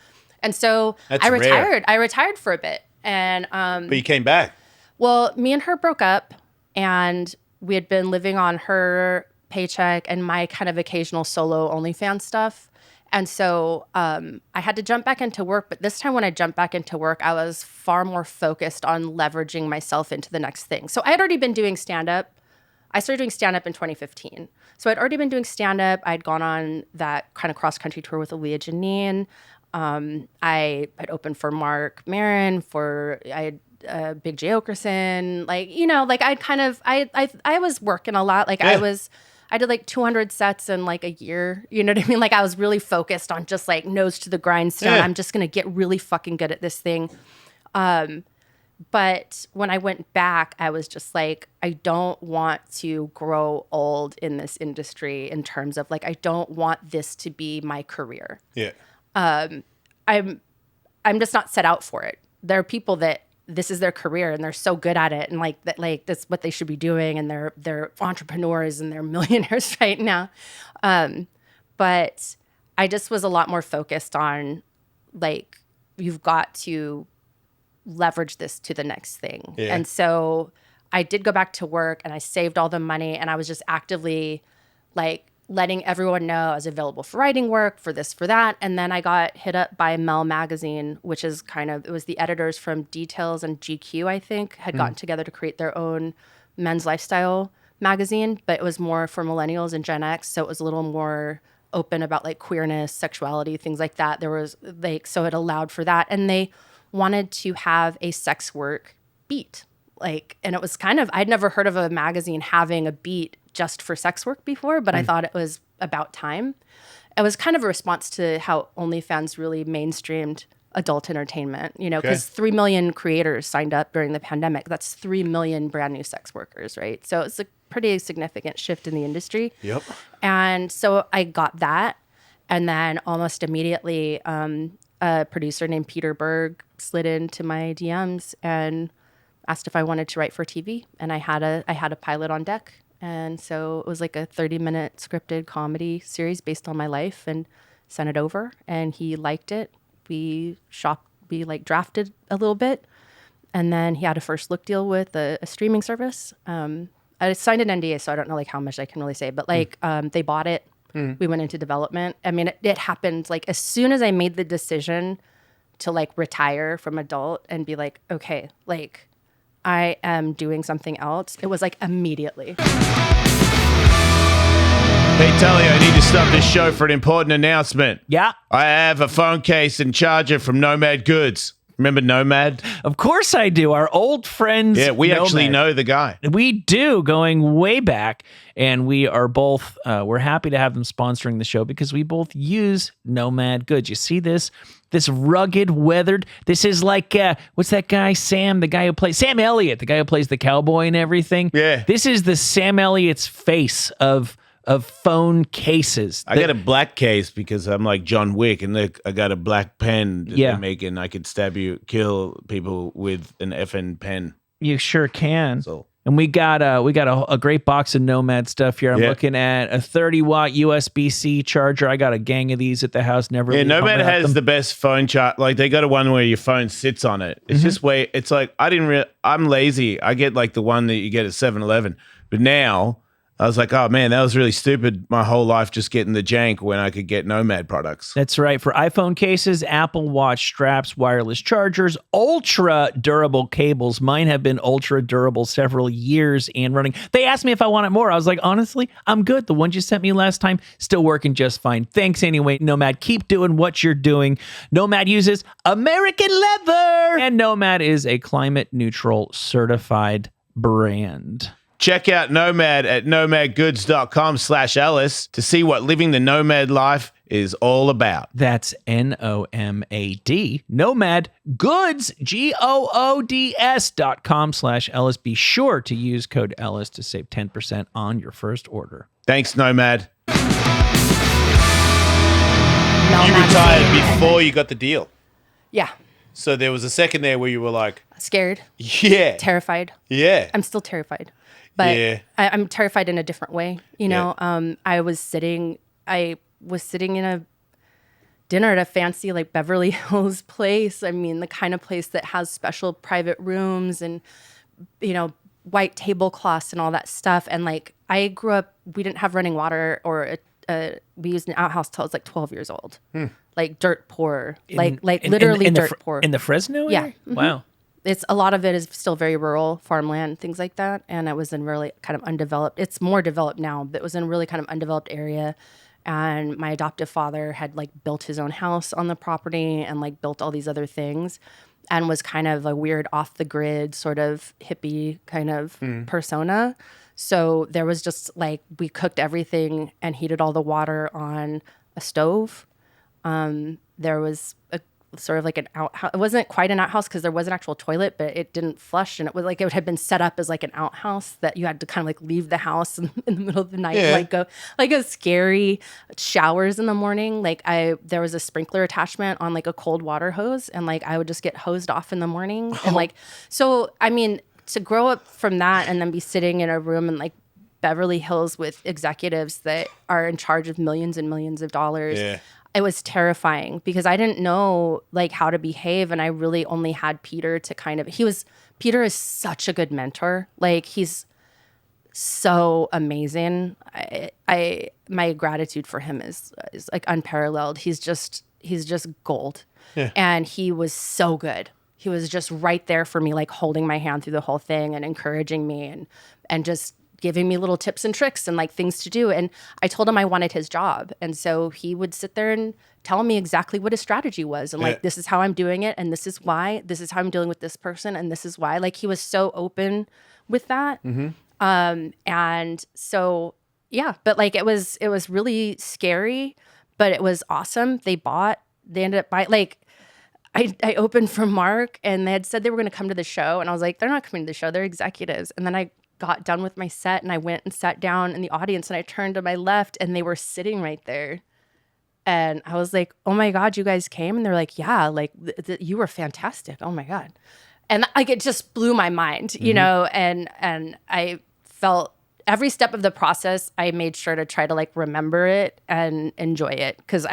and so I retired. Rare. I retired for a bit. And but you came back. Well, me and her broke up. And we had been living on her paycheck and my kind of occasional solo OnlyFans stuff. And so I had to jump back into work. But this time when I jumped back into work, I was far more focused on leveraging myself into the next thing. So I had already been doing stand-up. I started doing stand-up in 2015. So I'd already been doing stand-up. I'd gone on that kind of cross-country tour with Aaliyah Janine. I had opened for Mark Maron, I had Big J Okerson, I was working a lot. Like I did like 200 sets in like a year. You know what I mean? Like I was really focused on just like nose to the grindstone. Yeah. I'm just going to get really fucking good at this thing. But when I went back, I was just like, I don't want to grow old in this industry in terms of like, I don't want this to be my career. Yeah. I'm just not set out for it. There are people that this is their career and they're so good at it and like that, like that's what they should be doing, and they're entrepreneurs and they're millionaires right now. But I just was a lot more focused on like, you've got to leverage this to the next thing. Yeah. And so I did go back to work and I saved all the money, and I was just actively like letting everyone know I was available for writing work, for this, for that. And then I got hit up by Mel Magazine, which is it was the editors from Details and GQ, I think, had gotten together to create their own men's lifestyle magazine, but it was more for millennials and Gen X. So it was a little more open about like queerness, sexuality, things like that. There was like, so it allowed for that. And they wanted to have a sex work beat. Like, and it was I'd never heard of a magazine having a beat just for sex work before, but I thought it was about time. It was kind of a response to how OnlyFans really mainstreamed adult entertainment, you know, because 3 million creators signed up during the pandemic. That's 3 million brand new sex workers, right? So it's a pretty significant shift in the industry. Yep. And so I got that. And then almost immediately, a producer named Peter Berg slid into my DMs and asked if I wanted to write for TV. And I had a pilot on deck. And so it was like a 30-minute scripted comedy series based on my life, and sent it over, and he liked it. We drafted a little bit, and then he had a first look deal with a streaming service. I signed an NDA, so I don't know like how much I can really say, but like they bought it. We went into development. I mean, it happened like as soon as I made the decision to like retire from adult and be like, okay, like I am doing something else. It was like immediately. Hey, Tully, I need to stop this show for an important announcement. Yeah. I have a phone case and charger from Nomad Goods. Remember Nomad? Of course I do. Our old friends. Yeah, we actually Nomad. know the guy. We do, going way back, and we are both, we're happy to have them sponsoring the show because we both use Nomad Goods. You see this rugged, weathered, this is like, what's that guy, Sam Elliott, the guy who plays the cowboy and everything. Yeah. This is the Sam Elliott's face of phone cases. I got a black case because I'm like John Wick, and look, I got a black pen that they're making. I could kill people with an effing pen. You sure can. So. And we got a great box of Nomad stuff here. I'm looking at a 30-watt USB-C charger. I got a gang of these at the house. Nomad has the best phone charge. Like they got a one where your phone sits on it. It's just it's like I'm lazy. I get like the one that you get at 7-Eleven. But now I was like, oh man, that was really stupid. My whole life just getting the jank when I could get Nomad products. That's right. For iPhone cases, Apple Watch straps, wireless chargers, ultra durable cables. Mine have been ultra durable several years and running. They asked me if I wanted more. I was like, honestly, I'm good. The ones you sent me last time, still working just fine. Thanks anyway, Nomad. Keep doing what you're doing. Nomad uses American leather, and Nomad is a climate neutral certified brand. Check out Nomad at nomadgoods.com/Ellis to see what living the nomad life is all about. That's NOMAD, Nomad Goods, GOODS.com/Ellis. Be sure to use code Ellis to save 10% on your first order. Thanks, Nomad. You retired before you got the deal. Yeah. So there was a second there where you were like, Scared. yeah. Terrified. Yeah. I'm still terrified. But Yeah. I'm terrified in a different way. You know, I was sitting in a dinner at a fancy like Beverly Hills place. I mean, the kind of place that has special private rooms and, you know, white tablecloths and all that stuff. And like, I grew up, we didn't have running water or we used an outhouse till I was like 12 years old. Like dirt poor, literally dirt poor. In the Fresno area? Yeah. Mm-hmm. Wow. A lot of it is still very rural, farmland, things like that. And it was in really kind of undeveloped. It's more developed now, but it was in a really kind of undeveloped area. And my adoptive father had like built his own house on the property and like built all these other things and was kind of a weird off the grid sort of hippie kind of persona. So there was just like, we cooked everything and heated all the water on a stove. There was sort of like an outhouse. It wasn't quite an outhouse because there was an actual toilet, but it didn't flush, and it was like it had been set up as like an outhouse that you had to kind of like leave the house in the middle of the night and like go like a scary showers in the morning. Like there was a sprinkler attachment on like a cold water hose, and like I would just get hosed off in the morning, and like so. I mean, to grow up from that and then be sitting in a room in like Beverly Hills with executives that are in charge of millions and millions of dollars. Yeah. It was terrifying because I didn't know like how to behave, and I really only had Peter to kind of. Peter is such a good mentor. Like he's so amazing. My gratitude for him is like unparalleled. He's just gold. Yeah. And he was so good. He was just right there for me, like holding my hand through the whole thing and encouraging me and just giving me little tips and tricks and like things to do. And I told him I wanted his job. And so he would sit there and tell me exactly what his strategy was. And like, this is how I'm doing it. And this is why. This is how I'm dealing with this person. And this is why. Like he was so open with that. And so, yeah, but like it was really scary, but it was awesome. They ended up buying, like, I opened for Mark and they had said they were going to come to the show. And I was like, they're not coming to the show. They're executives. And then I got done with my set and I went and sat down in the audience and I turned to my left and they were sitting right there. And I was like, oh my God, you guys came? And they're like, yeah, like you were fantastic. Oh my God. And like, it just blew my mind, you know? And I felt every step of the process, I made sure to try to like remember it and enjoy it. Cause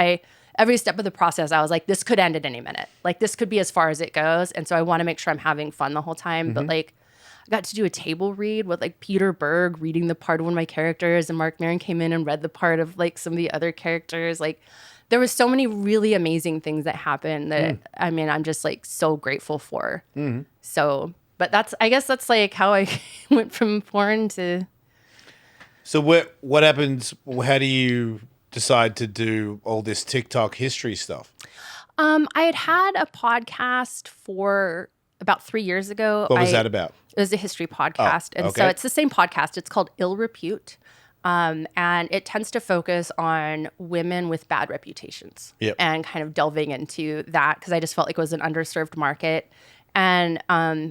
every step of the process, I was like, this could end at any minute. Like this could be as far as it goes. And so I want to make sure I'm having fun the whole time. But like, I got to do a table read with like Peter Berg reading the part of one of my characters, and Mark Maron came in and read the part of like some of the other characters. Like there was so many really amazing things that happened that I mean, I'm just like so grateful for. So, but I guess that's like how I went from porn to. So what happens? How do you decide to do all this TikTok history stuff? I had a podcast for about 3 years ago. What was that about? It was a history podcast. Oh, and so it's the same podcast. It's called Ill Repute. And it tends to focus on women with bad reputations and kind of delving into that because I just felt like it was an underserved market. And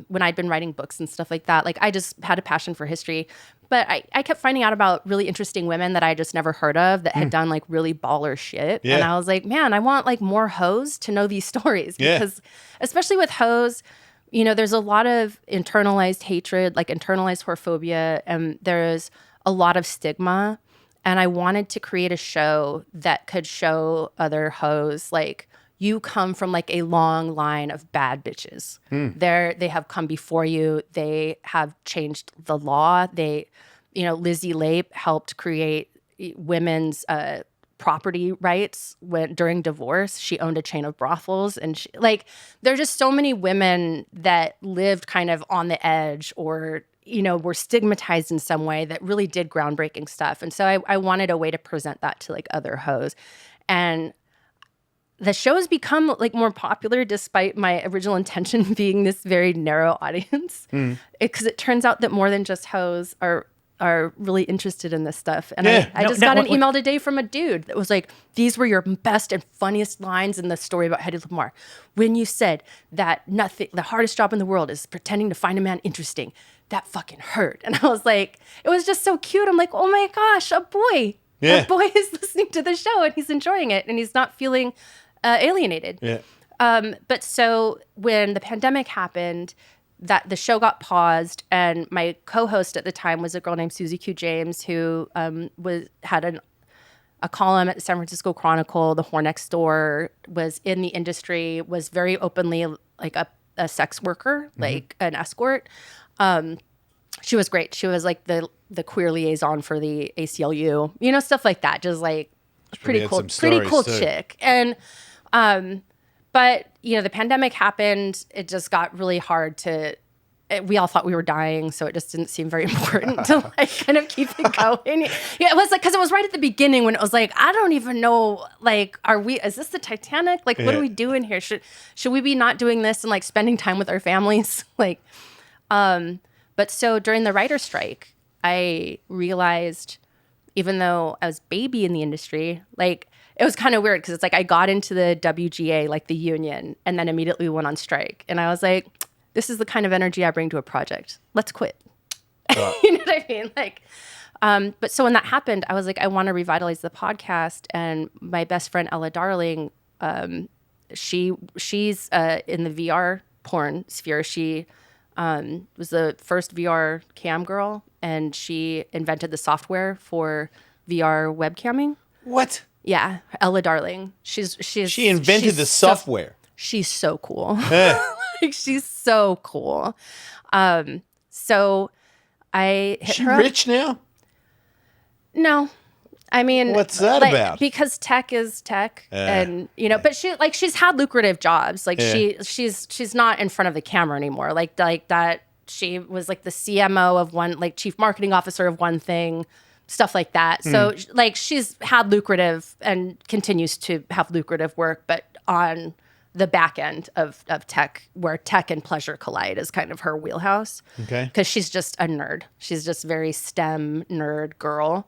when I'd been writing books and stuff like that, like I just had a passion for history. But I kept finding out about really interesting women that I just never heard of that had done like really baller shit. And I was like, man, I want like more hoes to know these stories because especially with hoes, you know, there's a lot of internalized hatred, like internalized whorephobia, and there's a lot of stigma. And I wanted to create a show that could show other hoes like, you come from like a long line of bad bitches. They have come before you. They have changed the law. Lizzie Lape helped create women's property rights during divorce. She owned a chain of brothels, and there's just so many women that lived kind of on the edge or were stigmatized in some way that really did groundbreaking stuff. And so I wanted a way to present that to like other hoes. And the show has become like more popular despite my original intention being this very narrow audience. Because it turns out that more than just hoes are really interested in this stuff. And I just got an email today from a dude that was like, these were your best and funniest lines in the story about Hedy Lamarr. When you said that the hardest job in the world is pretending to find a man interesting, that fucking hurt. And I was like, it was just so cute. I'm like, oh my gosh, a boy. A boy is listening to the show and he's enjoying it and he's not feeling alienated. But so when the pandemic happened, that the show got paused, and my co-host at the time was a girl named Susie Q. James, who had a column at the San Francisco Chronicle. The Whore Next Door, was in the industry, was very openly like a sex worker, like an escort. She was great. She was like the queer liaison for the ACLU, stuff like that. Just like pretty cool chick. And but the pandemic happened. It just got really hard we all thought we were dying, so it just didn't seem very important to like kind of keep it going. It was like, because it was right at the beginning when it was like, I don't even know, like, is this the Titanic? Like, what are we doing here? Should we be not doing this and like spending time with our families? Like, but so during the writer's strike, I realized, even though I was baby in the industry, like it was kind of weird because it's like I got into the WGA, like the union, and then immediately went on strike. And I was like, this is the kind of energy I bring to a project. Let's quit. You know what I mean? Like, but so when that happened, I was like, I want to revitalize the podcast. And my best friend, Ella Darling, she's in the VR porn sphere. She was the first VR cam girl, and she invented the software for VR webcamming. What? Yeah, Ella Darling. She invented the software. She's so cool. Eh. Like, she's so cool. So I hit She her up. rich now? No. I mean, What's that about? Because tech is tech, and but she's had lucrative jobs. Like she's not in front of the camera anymore. Like that. She was like the CMO of one, like chief marketing officer of one thing, stuff like that. So like she's had lucrative and continues to have lucrative work, but on the back end of tech, where tech and pleasure collide, is kind of her wheelhouse. Okay. Because she's just a nerd. She's just very STEM nerd girl.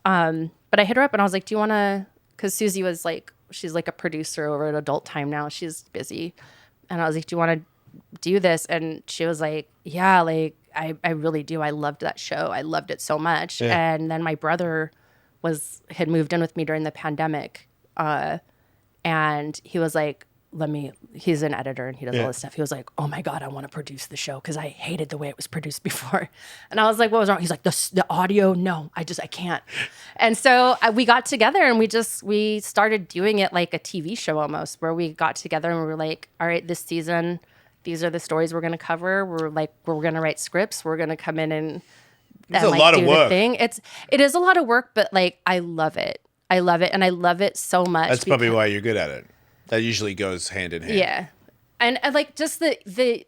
But I hit her up and I was like, do you want to, because Susie was like, she's like a producer over at Adult Time now. She's busy. And I was like, do you want to do this? And she was like, yeah, like I really do. I loved that show. I loved it so much. Yeah. And then my brother had moved in with me during the pandemic. And he was like, he's an editor and he does all this stuff. He was like, oh my God, I want to produce the show because I hated the way it was produced before. And I was like, what was wrong? He's like, the audio, no, I can't. And so we got together and we started doing it like a TV show almost, where we got together and we were like, all right, this season, these are the stories we're going to cover. We're going to write scripts. We're going to come in and It's a lot of do work. the thing. It is a lot of work, but like, I love it. I love it. And I love it so much. That's probably why you're good at it. That usually goes hand in hand. Yeah. And like just the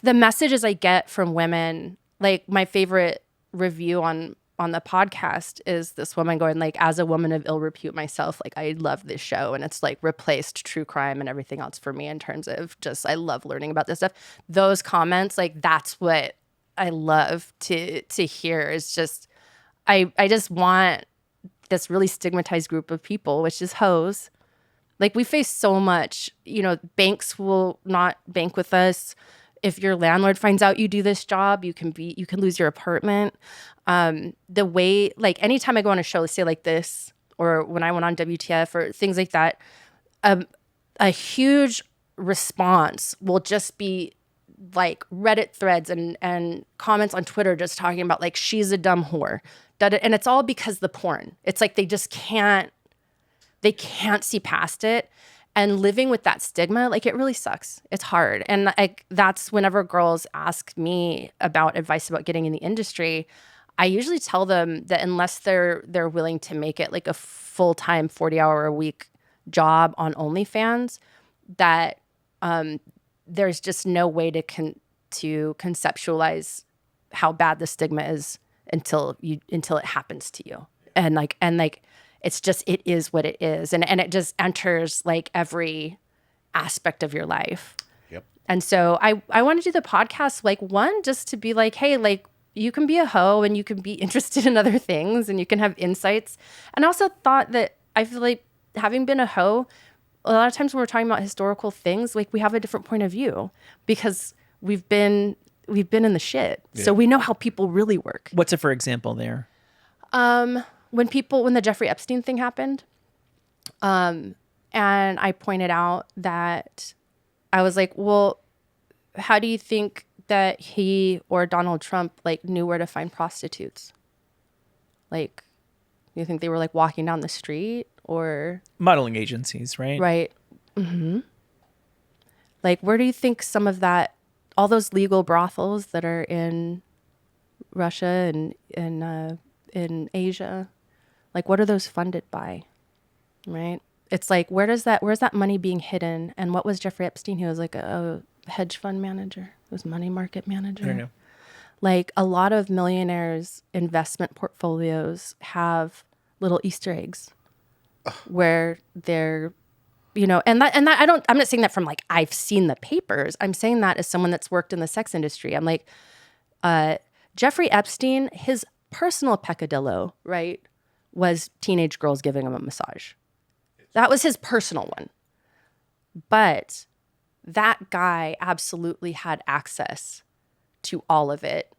messages I get from women, like my favorite review on the podcast is this woman going like, as a woman of ill repute myself, like I love this show, and it's like replaced true crime and everything else for me in terms of just, I love learning about this stuff. Those comments, like that's what I love to hear, is just, I just want this really stigmatized group of people, which is hoes. Like we face so much, banks will not bank with us. If your landlord finds out you do this job, you can lose your apartment. The way, like anytime I go on a show, let's say like this, or when I went on WTF or things like that, a huge response will just be like Reddit threads and comments on Twitter just talking about like, she's a dumb whore. And it's all because the porn. It's like they just can't see past it. And living with that stigma, like it really sucks. It's hard. And like that's whenever girls ask me about advice about getting in the industry, I usually tell them that unless they're willing to make it like a full-time 40-hour-a-week job on OnlyFans, that there's just no way to conceptualize how bad the stigma is until it happens to you. And like it's just, it is what it is. And it just enters like every aspect of your life. Yep. And so I want to do the podcast, like one, just to be like, hey, like you can be a hoe and you can be interested in other things and you can have insights. And I also thought that I feel like having been a hoe, a lot of times when we're talking about historical things, like we have a different point of view because we've been in the shit. Yeah. So we know how people really work. What's a for example there? When the Jeffrey Epstein thing happened, and I pointed out that I was like, well, how do you think that he or Donald Trump like knew where to find prostitutes? Like, you think they were like walking down the street or modeling agencies, right? Right. Mm-hmm. Like, where do you think some of that, all those legal brothels that are in Russia and in Asia, like what are those funded by? Right? It's like, where's that money being hidden? And what was Jeffrey Epstein? He was like a hedge fund manager. He was money market manager. I don't know. Like a lot of millionaires' investment portfolios have little Easter eggs where they're, and that I'm not saying that from like, I've seen the papers. I'm saying that as someone that's worked in the sex industry. I'm like, Jeffrey Epstein, his personal peccadillo, right, was teenage girls giving him a massage. That was his personal one. But that guy absolutely had access to all of it.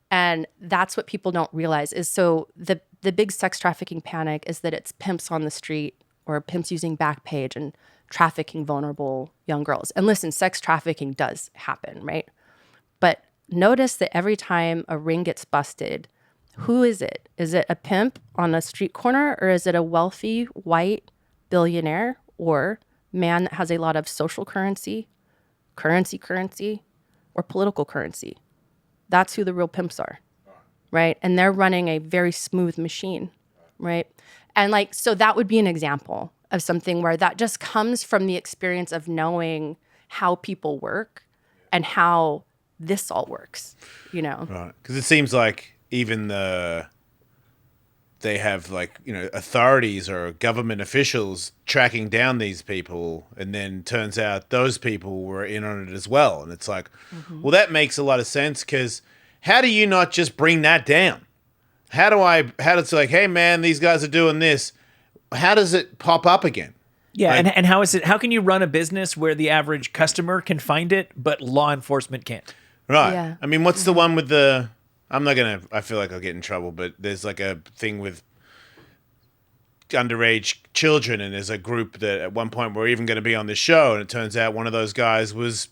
And that's what people don't realize is so the big sex trafficking panic is that it's pimps on the street or pimps using Backpage and trafficking vulnerable young girls. And listen, sex trafficking does happen, right? But notice that every time a ring gets busted, who is it? Is it a pimp on a street corner, or is it a wealthy white billionaire or man that has a lot of social currency, or political currency? That's who the real pimps are, right? And they're running a very smooth machine, right? And like, so that would be an example of something where that just comes from the experience of knowing how people work and how this all works, you know? Right. Because it seems like even they have like, you know, authorities or government officials tracking down these people, and then turns out those people were in on it as well. And it's like, well, that makes a lot of sense, because how do you not just bring that down? How does like, hey man, these guys are doing this. How does it pop up again? Yeah, Like- and how can you run a business where the average customer can find it, but law enforcement can't? Right. Yeah. I mean, what's the one with the... I feel like I'll get in trouble, but there's like a thing with underage children, and there's a group that at one point were even going to be on this show, and it turns out one of those guys was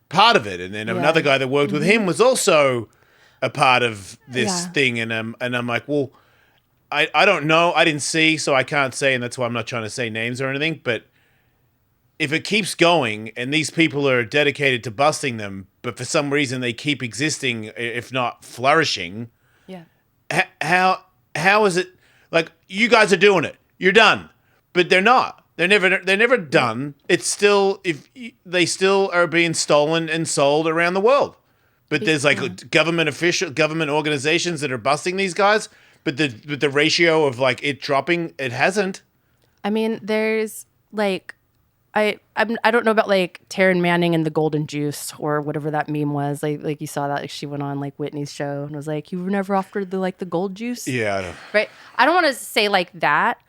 part of it, and then another guy that worked with him was also a part of this thing, and I'm like, well, I don't know, I didn't see, so I can't say, and that's why I'm not trying to say names or anything, but if it keeps going and these people are dedicated to busting them, but for some reason they keep existing, if not flourishing, Yeah. how is it like you guys are doing it? You're done, but they're not. They're never done. It's still they still are being stolen and sold around the world. But there's like government organizations that are busting these guys, but the ratio of like it dropping, it hasn't. I mean, there's like, I don't know about like Taryn Manning and the Golden Juice or whatever that meme was. Like you saw that, like she went on like Whitney's show and was like, "You were never offered the gold juice." Yeah, I know. Right. I don't want to say like that.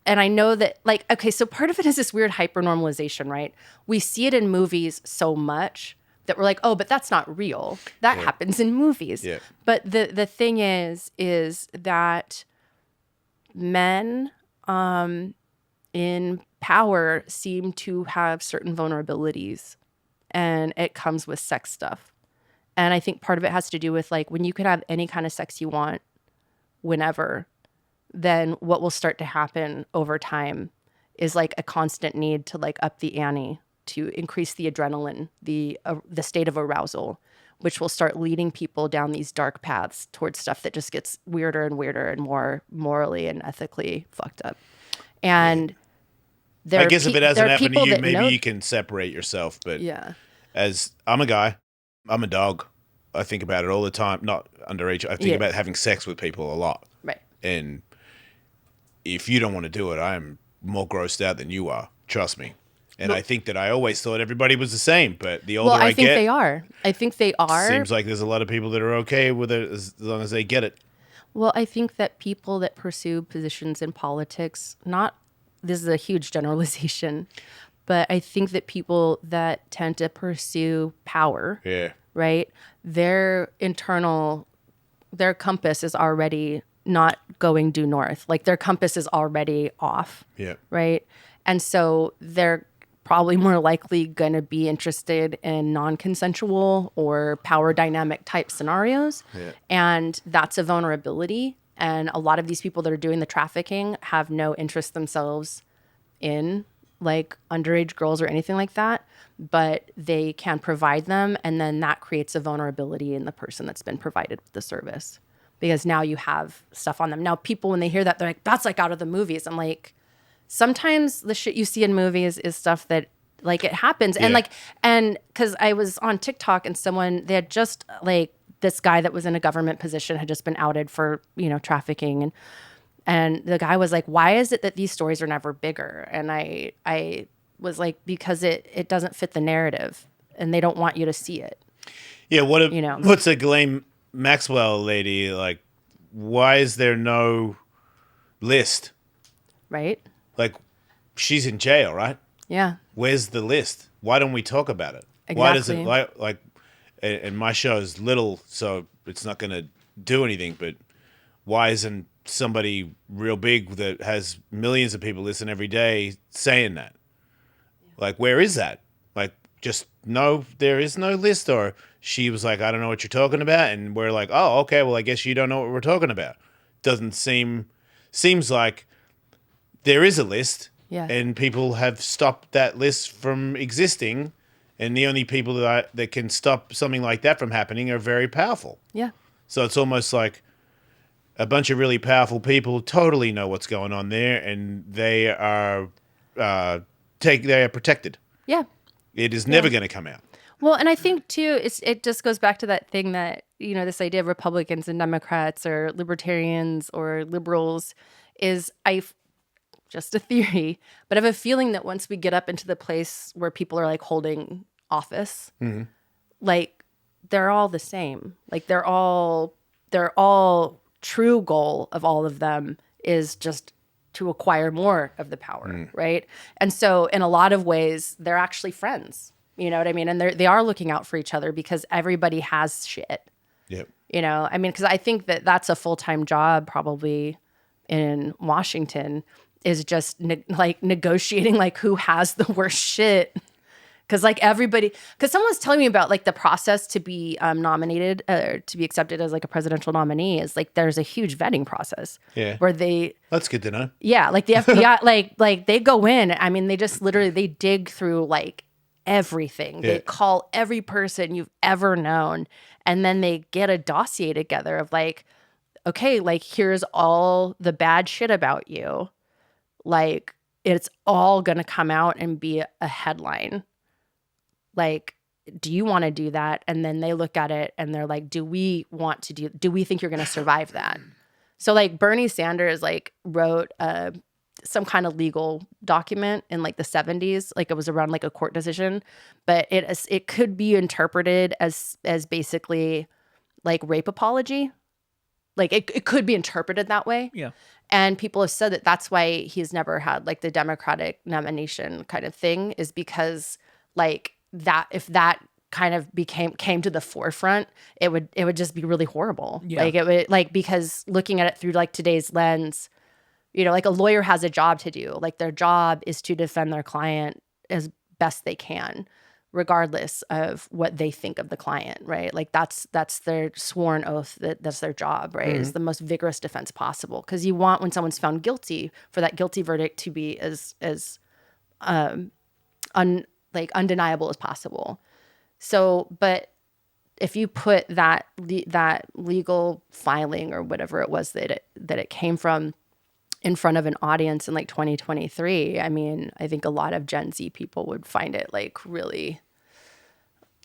And I know that like, okay, so part of it is this weird hyper normalization, right? We see it in movies so much that we're like, oh, but that's not real. That happens in movies. Yeah. But the thing is that men in power seem to have certain vulnerabilities, and it comes with sex stuff. And I think part of it has to do with like when you could have any kind of sex you want whenever, then what will start to happen over time is like a constant need to like up the ante, to increase the adrenaline, the state of arousal, which will start leading people down these dark paths towards stuff that just gets weirder and weirder and more morally and ethically fucked up. And I guess if it hasn't happened to you, maybe know, you can separate yourself. But yeah, as I'm a guy, I'm a dog. I think about it all the time. Not underage. I think about having sex with people a lot. right. And if you don't want to do it, I am more grossed out than you are. Trust me. And I think that I always thought everybody was the same, but the older Well, I I think get, they are. I think they are. seems like there's a lot of people that are okay with it as long as they get it. Well, I think that people that pursue positions in politics, this is a huge generalization, but I think that people that tend to pursue power, right, their compass is already not going due north. Like their compass is already off, right? And so they're probably more likely going to be interested in non-consensual or power dynamic type scenarios. And that's a vulnerability. And a lot of these people that are doing the trafficking have no interest themselves in like underage girls or anything like that, but they can provide them. And then that creates a vulnerability in the person that's been provided with the service, because now you have stuff on them. Now people, when they hear that, they're like, that's like out of the movies. I'm like, sometimes the shit you see in movies is stuff that like it happens. And like, and cause I was on TikTok and they had just like this guy that was in a government position had just been outed for, trafficking. And the guy was like, why is it that these stories are never bigger? And I was like, because it doesn't fit the narrative and they don't want you to see it. Yeah. What's a Ghislaine Maxwell lady like? Why is there no list? Right. Like, she's in jail, right? Yeah. Where's the list? Why don't we talk about it? Why does it Exactly. like? And my show is little, so it's not going to do anything. But why isn't somebody real big that has millions of people listen every day saying that? Like, where is that? Like, just no, there is no list. Or she was like, I don't know what you're talking about, and we're like, oh, okay, well, I guess you don't know what we're talking about. Seems like there is a list, Yeah. and people have stopped that list from existing, and the only people that can stop something like that from happening are very powerful. Yeah. So it's almost like a bunch of really powerful people totally know what's going on there, and they are they are protected. Yeah. It is never going to come out. Well, and I think too, it just goes back to that thing that, this idea of Republicans and Democrats or libertarians or liberals is just a theory, but I have a feeling that once we get up into the place where people are like holding office, like they're all the same. Like they're all true goal of all of them is just to acquire more of the power, right? And so in a lot of ways, they're actually friends. You know what I mean? And they are looking out for each other because everybody has shit. Yep. Because I think that that's a full-time job probably in Washington is just negotiating like who has the worst shit. Because someone was telling me about like the process to be nominated or to be accepted as like a presidential nominee is like there's a huge vetting process. Yeah. Where that's good to know. Yeah, like the FBI, like they go in. I mean, they just literally they dig through like everything. Yeah. They call every person you've ever known, and then they get a dossier together of like, okay, like here's all the bad shit about you. Like it's all gonna come out and be a headline. Like, do you want to do that? And then they look at it and they're like, do we think you're going to survive that? So like Bernie Sanders like wrote some kind of legal document in like the 70s, like it was around like a court decision, but it could be interpreted as basically like rape apology. Like it could be interpreted that way. Yeah. And people have said that that's why he's never had like the Democratic nomination kind of thing is because like that if that kind of came to the forefront, it would just be really horrible. Yeah. Like it would like because looking at it through like today's lens, like a lawyer has a job to do. Like their job is to defend their client as best they can, regardless of what they think of the client, right? Like that's their sworn oath that's their job, right? Is the most vigorous defense possible because you want when someone's found guilty for that guilty verdict to be as undeniable as possible. So, but if you put that legal filing or whatever it was that it came from in front of an audience in like 2023, I mean, I think a lot of Gen Z people would find it like really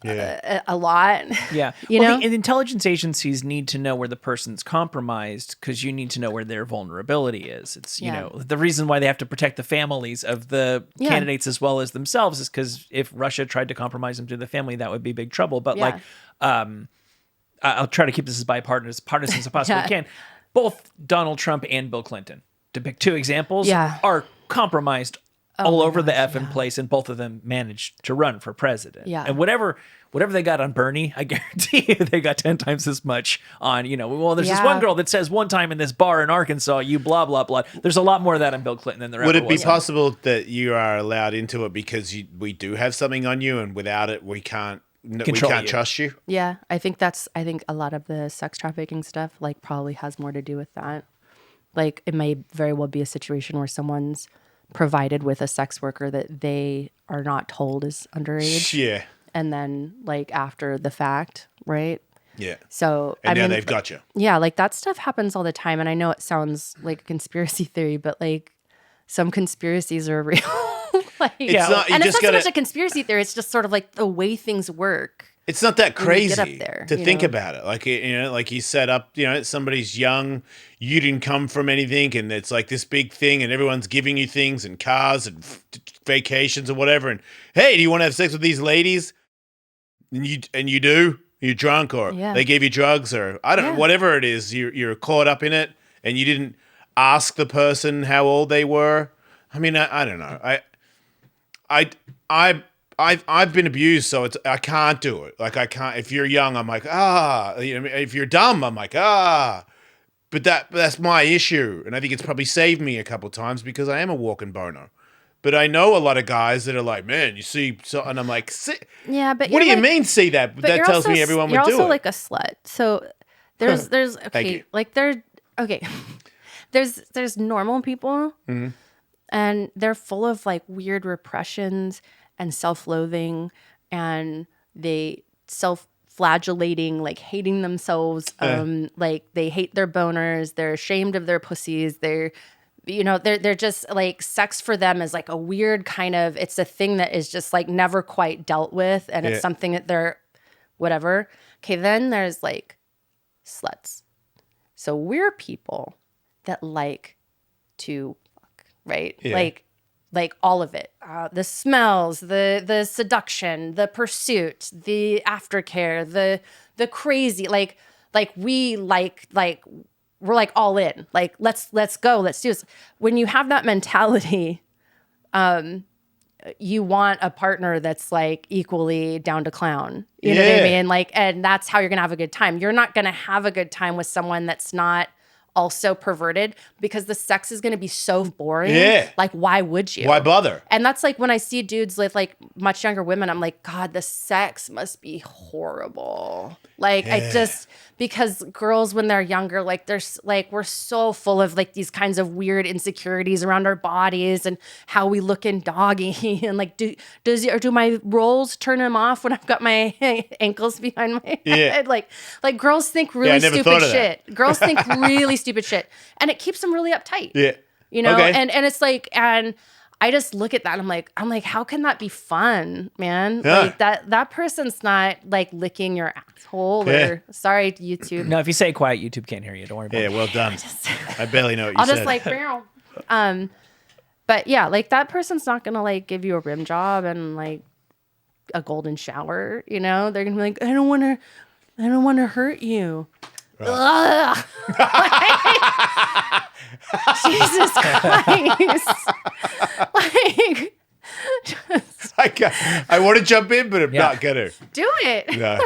a lot. Yeah. know? The intelligence agencies need to know where the person's compromised because you need to know where their vulnerability is. It's, the reason why they have to protect the families of the candidates as well as themselves is because if Russia tried to compromise them through the family, that would be big trouble. But I'll try to keep this as bipartisan as I possibly can. Both Donald Trump and Bill Clinton, to pick two examples, are compromised all over the effing place, and both of them managed to run for president. Yeah. And whatever they got on Bernie, I guarantee you they got 10 times as much on, there's this one girl that says one time in this bar in Arkansas, you blah, blah, blah. There's a lot more of that on Bill Clinton than there Would ever it be was. possible that you are allowed into it because we do have something on you, and without it, we can't trust you? Yeah, I think a lot of the sex trafficking stuff like probably has more to do with that. Like it may very well be a situation where someone's provided with a sex worker that they are not told is underage. Yeah. And then like after the fact, right? Yeah. So now they've got you. Yeah, like that stuff happens all the time. And I know it sounds like a conspiracy theory, but like some conspiracies are real. It's not so much a conspiracy theory. It's just sort of like the way things work. It's not that crazy to think about it. Like, like you set up, somebody's young, you didn't come from anything, and it's like this big thing, and everyone's giving you things and cars and vacations and whatever. And hey, do you want to have sex with these ladies? And you do. You're drunk, or they gave you drugs, or I don't know, whatever it is. You're caught up in it, and you didn't ask the person how old they were. I mean, I don't know. I've been abused, so I can't do it. Like I can't. If you're young, I'm like if you're dumb, I'm like But that's my issue, and I think it's probably saved me a couple times because I am a walking boner. But I know a lot of guys that are like, man, you see, so, and I'm like, yeah, but what do you mean see that? But that tells me everyone would do it. You're also like a slut. So there's okay, like there's normal people, and they're full of like weird repressions and self-loathing, and they self-flagellating, like hating themselves. Like they hate their boners. They're ashamed of their pussies. They're just like sex for them is like a weird kind of, it's a thing that is just like never quite dealt with. And it's something that they're whatever. Okay. Then there's like sluts. So we're people that like to fuck, right? Yeah. Like all of it, the smells, the seduction, the pursuit, the aftercare, the crazy, like we like we're like all in, like let's go, let's do this. When you have that mentality, you want a partner that's like equally down to clown. You know what I mean? Like, and that's how you're gonna have a good time. You're not gonna have a good time with someone that's not also perverted, because the sex is going to be so boring. Yeah. Like, why would you? Why bother? And that's like when I see dudes with like much younger women, I'm like, God, the sex must be horrible. Like, because girls when they're younger, like there's like, we're so full of like these kinds of weird insecurities around our bodies and how we look in doggy and like, do my rolls turn him off when I've got my ankles behind my head? Like girls think really stupid shit. Girls think really stupid shit. And it keeps them really uptight. Yeah. You know, and it's like, and I just look at that and I'm like, how can that be fun, man? Yeah. Like that person's not like licking your asshole or sorry, YouTube. No, if you say quiet, YouTube can't hear you. Don't worry about it. Yeah, well done. I barely know what you said. I'll just like, but yeah, like that person's not gonna like give you a rim job and like a golden shower, you know? They're gonna be like, I don't wanna hurt you. Right. Jesus Christ. Like, I want to jump in, but I'm not gonna. Do it. No.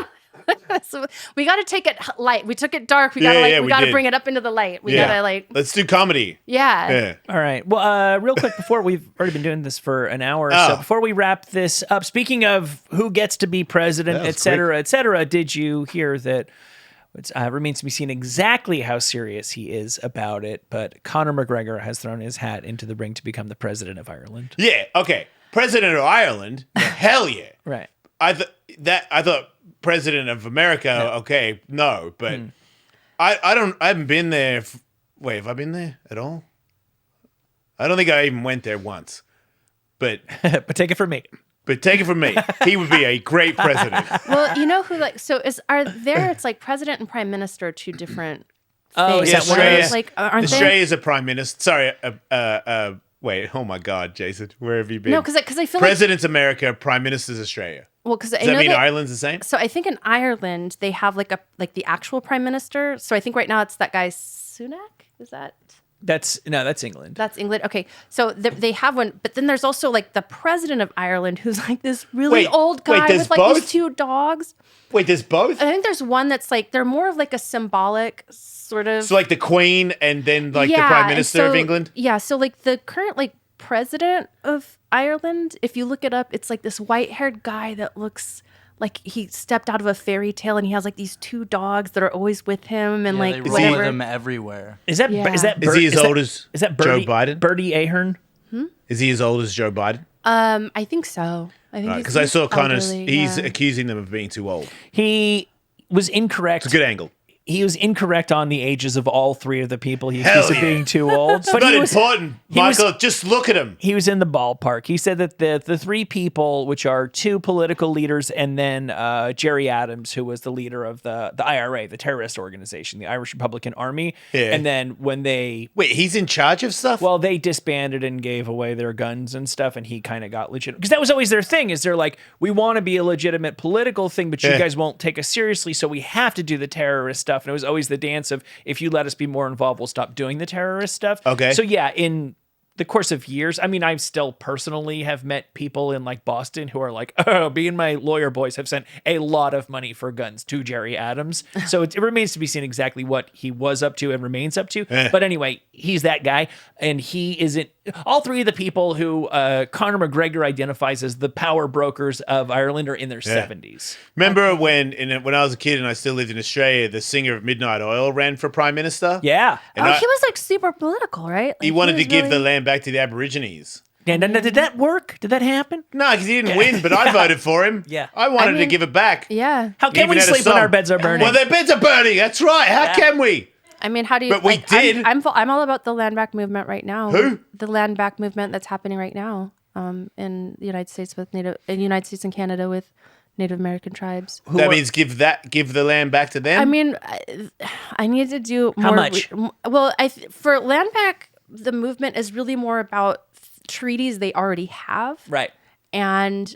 So we got to take it light. We took it dark. We got to bring it up into the light. We got to like. Let's do comedy. Yeah. All right. Well, real quick before, we've already been doing this for an hour. So before we wrap this up, speaking of who gets to be president, et cetera, did you hear that? It remains to be seen exactly how serious he is about it, but Conor McGregor has thrown his hat into the ring to become the president of Ireland. Yeah, okay. President of Ireland? Hell yeah. Right. I thought president of America, okay, no, but I haven't been there. Wait, have I been there at all? I don't think I even went there once. But but take it from me. But take it from me, he would be a great president. Well, you know who it's like president and prime minister are two different things. Oh, yeah, Australia. Like, aren't Australia's a prime minister. Sorry, wait, oh my God, Jason, where have you been? No, because I feel President's America, prime minister's Australia. Well, because does that mean Ireland's the same? So I think in Ireland they have like the actual prime minister. So I think right now it's that guy Sunak. Is that? That's England. That's England. Okay, so they have one, but then there's also like the president of Ireland, who's like this really old guy with like these two dogs. Wait, there's both? I think there's one that's like they're more of like a symbolic sort of. So like the Queen and then like the Prime Minister of England. Yeah, so like the current like president of Ireland, if you look it up, it's like this white-haired guy that looks like he stepped out of a fairy tale, and he has like these two dogs that are always with him, and like they roll with him everywhere. Is he as old as Joe Biden? Bertie Ahern? Is he as old as Joe Biden? I think so. I think because I saw Connor's. He's accusing them of being too old. He was incorrect. It's a good angle. He was incorrect on the ages of all three of the people he accused of being too old. But not important, Michael. Just look at him. He was in the ballpark. He said that the three people, which are two political leaders, and then Jerry Adams, who was the leader of the IRA, the terrorist organization, the Irish Republican Army. Yeah. And then when they... Wait, he's in charge of stuff? Well, they disbanded and gave away their guns and stuff, and he kind of got legit. Because that was always their thing, is they're like, we want to be a legitimate political thing, but you guys won't take us seriously, so we have to do the terrorist stuff. And it was always the dance of, if you let us be more involved, we'll stop doing the terrorist stuff. Okay. So yeah, in the course of years, I mean, I still personally have met people in like Boston who are like, oh, me and my lawyer boys have sent a lot of money for guns to Jerry Adams. So it remains to be seen exactly what he was up to and remains up to. But anyway, he's that guy. And he isn't, all three of the people who Conor McGregor identifies as the power brokers of Ireland are in their 70s. Remember when I was a kid and I still lived in Australia, the singer of Midnight Oil ran for Prime Minister? Yeah. And he was like super political, right? Like, he wanted to was give the really- land back to the Aborigines. And did that work? Did that happen? No, because he didn't win, but I voted for him. Yeah. I wanted to mean, give it back. Yeah. How can Even we had a sleep when song. our beds are burning? Well, their beds are burning. That's right. How can we? I mean, how do you? But we did. I'm all about the land back movement right now. Who? The land back movement that's happening right now, in the United States and Canada with Native American tribes. That means give the land back to them. I mean, I need to do more. How much? For land back, the movement is really more about treaties they already have, Right. and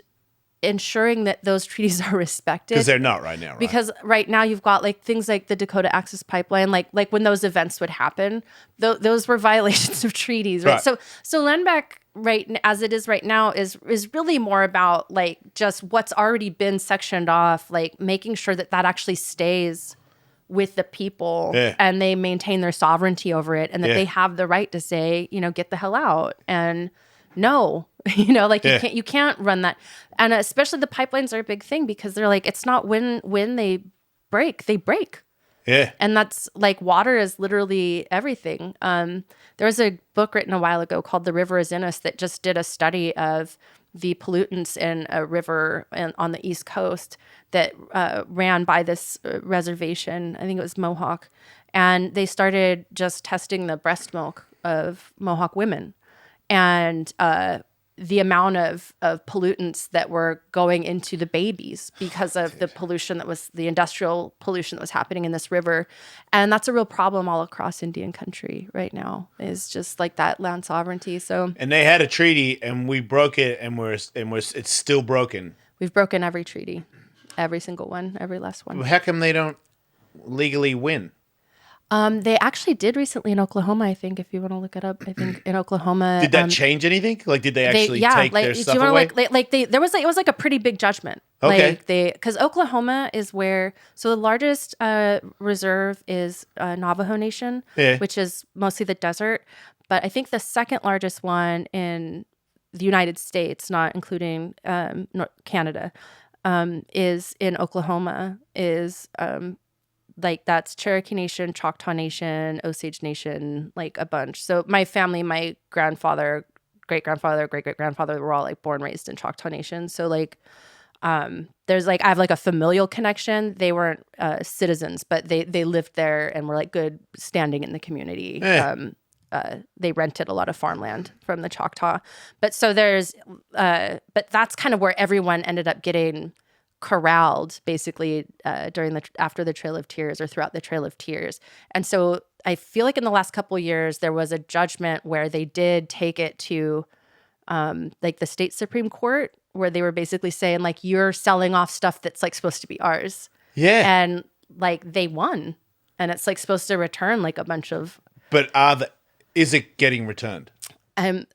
ensuring that those treaties are respected. because they're not right now. Right? Because right now you've got like things like the Dakota Access Pipeline, like when those events would happen, those were violations of treaties, right? Right. So land back as it is right now is really more about like just what's already been sectioned off, like making sure that actually stays with the people and they maintain their sovereignty over it, and that they have the right to say, get the hell out. And no, you can't run that. And especially the pipelines are a big thing because they're like, it's not when they break. Yeah. And that's like water is literally everything. There was a book written a while ago called The River Is In Us that just did a study of the pollutants in a river on the East Coast that ran by this reservation. I think it was Mohawk. And they started just testing the breast milk of Mohawk women. And the amount of pollutants that were going into the babies because of the pollution the industrial pollution that was happening in this river. And that's a real problem all across Indian country right now, is just like that land sovereignty. So, And they had a treaty, and we broke it, and it's still broken. we've broken every treaty, every single one, every last one. How come they don't legally win? They actually did recently in Oklahoma, I think, if you want to look it up. I think in Oklahoma. Did that change anything? Like, did they actually take their stuff away? It was like a pretty big judgment. Okay. Because Oklahoma is where, so the largest reserve is Navajo Nation, which is mostly the desert. But I think the second largest one in the United States, not including Canada, is in Oklahoma, is like that's Cherokee Nation, Choctaw Nation, Osage Nation, like a bunch. So my family, my grandfather, great-grandfather, great-great-grandfather were all like born, raised in Choctaw Nation. So like there's like, I have like a familial connection. They weren't citizens, but they lived there and were like good standing in the community. They rented a lot of farmland from the Choctaw. But so but that's kind of where everyone ended up getting corralled basically after the Trail of Tears or throughout the Trail of Tears. And so I feel like in the last couple of years there was a judgment where they did take it to like the state Supreme Court, where they were basically saying like, you're selling off stuff that's like supposed to be ours. Yeah. And like they won, and it's like supposed to return like a bunch of. But is it getting returned? I'm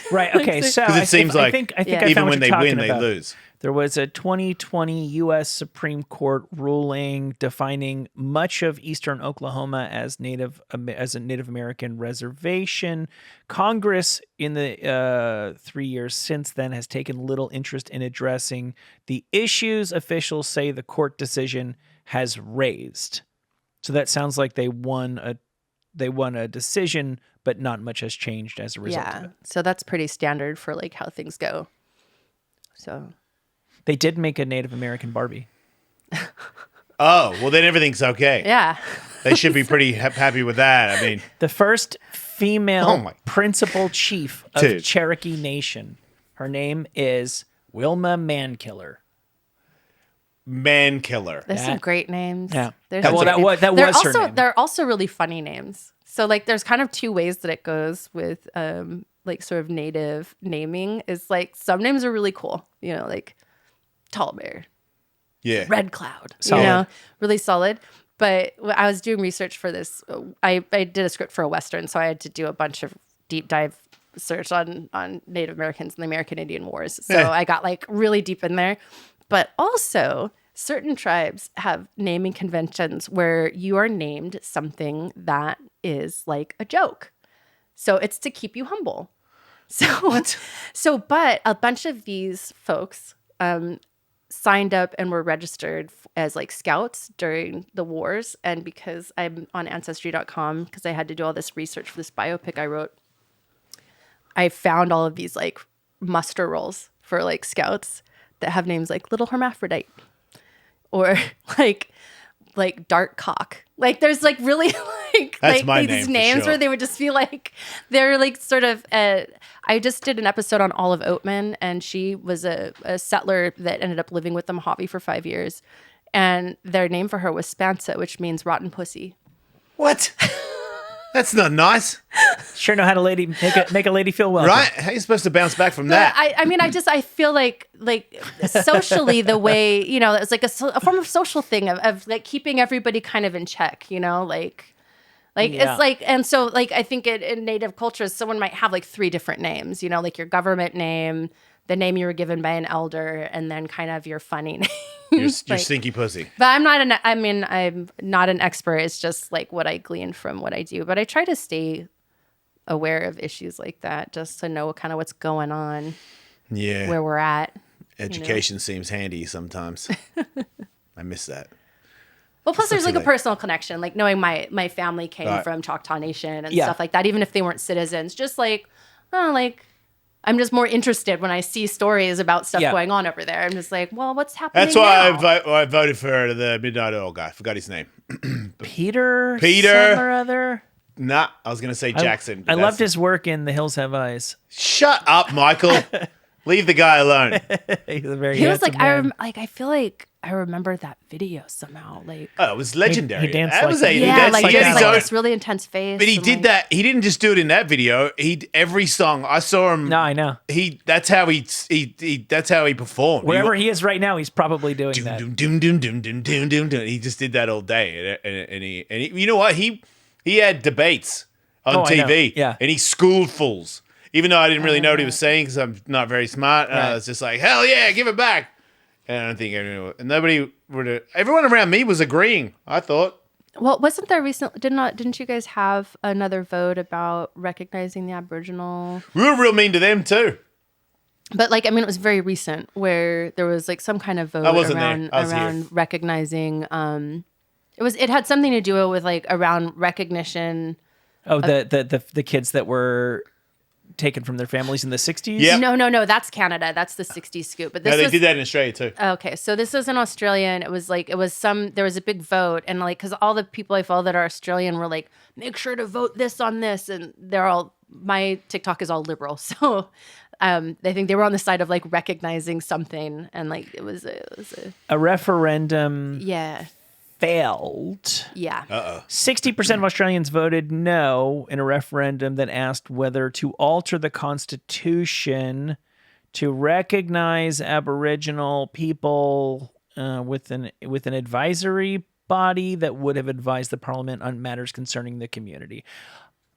Right. Okay. So Because it seems like I think I even found what when they you're win, talking they about. lose. There was a 2020 U.S. Supreme Court ruling defining much of eastern Oklahoma as a Native American reservation. Congress, in the 3 years since then, has taken little interest in addressing the issues officials say the court decision has raised. So that sounds like they won a decision, but not much has changed as a result of it. So that's pretty standard for like how things go. So. They did make a Native American Barbie. Oh, well, then everything's okay. Yeah. They should be pretty happy with that. I mean, The first female my- principal chief of Dude. Cherokee Nation. Her name is Wilma Mankiller. man killer. There's some great names. Yeah. There's Well, some that great- was They're her also, name. They're also really funny names. So like there's kind of two ways that it goes with like sort of native naming. Is like some names are really cool, like Tall Bear, Yeah. Red Cloud, Solid. really solid. But I was doing research for this. I did a script for a Western, so I had to do a bunch of deep dive search on Native Americans and the American Indian Wars. So I got like really deep in there. But also, certain tribes have naming conventions where you are named something that is like a joke. So it's to keep you humble. But a bunch of these folks signed up and were registered as like scouts during the wars. And because I'm on Ancestry.com, because I had to do all this research for this biopic I wrote, I found all of these like muster rolls for like scouts that have names like Little Hermaphrodite or like Dark Cock. Like there's like really That's my these name for names sure. where they would just be like, they're like sort of, I just did an episode on Olive Oatman, and she was a settler that ended up living with the Mojave for 5 years. And their name for her was Spansa, which means rotten pussy. What? That's not nice, Sure know how to make a lady feel welcome. right? How are you supposed to bounce back from that? I feel like socially the way, you know, it's like a form of social thing of like keeping everybody kind of in check, you know, like Yeah. it's like, and so like, I think in Native cultures, someone might have like 3 different names, you know, like your government name, the name you were given by an elder, and then kind of your funny name. You're Like, stinky pussy. but I'm not an expert. It's just like what I gleaned from what I do. But I try to stay aware of issues like that just to know kind of what's going on, Yeah. where we're at. Education seems handy sometimes. I miss that. Well, plus there's not like too a late. personal connection, like knowing my family came Right. from Choctaw Nation and Yeah. stuff like that, even if they weren't citizens. Just like, oh, like I'm just more interested when I see stories about stuff Yeah. going on over there. I'm just like, well, what's happening That's why now? I voted for the Midnight Oil guy. I forgot his name. Peter Peter. some or other. Nah, I was going to say Jackson. but I that's- loved his work in The Hills Have Eyes. Shut up, Michael. Leave the guy alone. He's a very He was like, handsome man. I feel like I remember that video somehow. Like, Oh, it was legendary. He danced that like was that. a, yeah, that's, like he had just his like own- this really intense face. But he and, did like, that. He didn't just do it in that video. Every song I saw him. No, I know. That's how he that's how he performed. Wherever he is right now, he's probably doing that. Doom, doom, doom, doom, doom, doom, doom, doom. He just did that all day, and he you know what, he had debates on Oh, I know. TV, Yeah. and he schooled fools. Even though I didn't really know what he was saying because I'm not very smart, Right. I was just like, hell yeah, give it back. And I don't think everyone around me was agreeing. I thought. Well, wasn't there didn't you guys have another vote about recognizing the Aboriginal? We were real mean to them too. But like, I mean, it was very recent where there was like some kind of vote I wasn't there. around I was here. around recognizing. It had something to do with like around recognition. Oh, the kids that were taken from their families in the 60s? Yeah. No, that's Canada. That's the '60s scoop. But this No, they was, did that in Australia too. Okay, so this was in Australia, and there was a big vote, and like, because all the people I follow that are Australian were like, make sure to vote this on this, and my TikTok is all liberal, so I think they were on the side of like recognizing something, and like it was A referendum yeah, failed. yeah. 60% of Australians voted no in a referendum that asked whether to alter the Constitution to recognize Aboriginal people with an advisory body that would have advised the Parliament on matters concerning the community.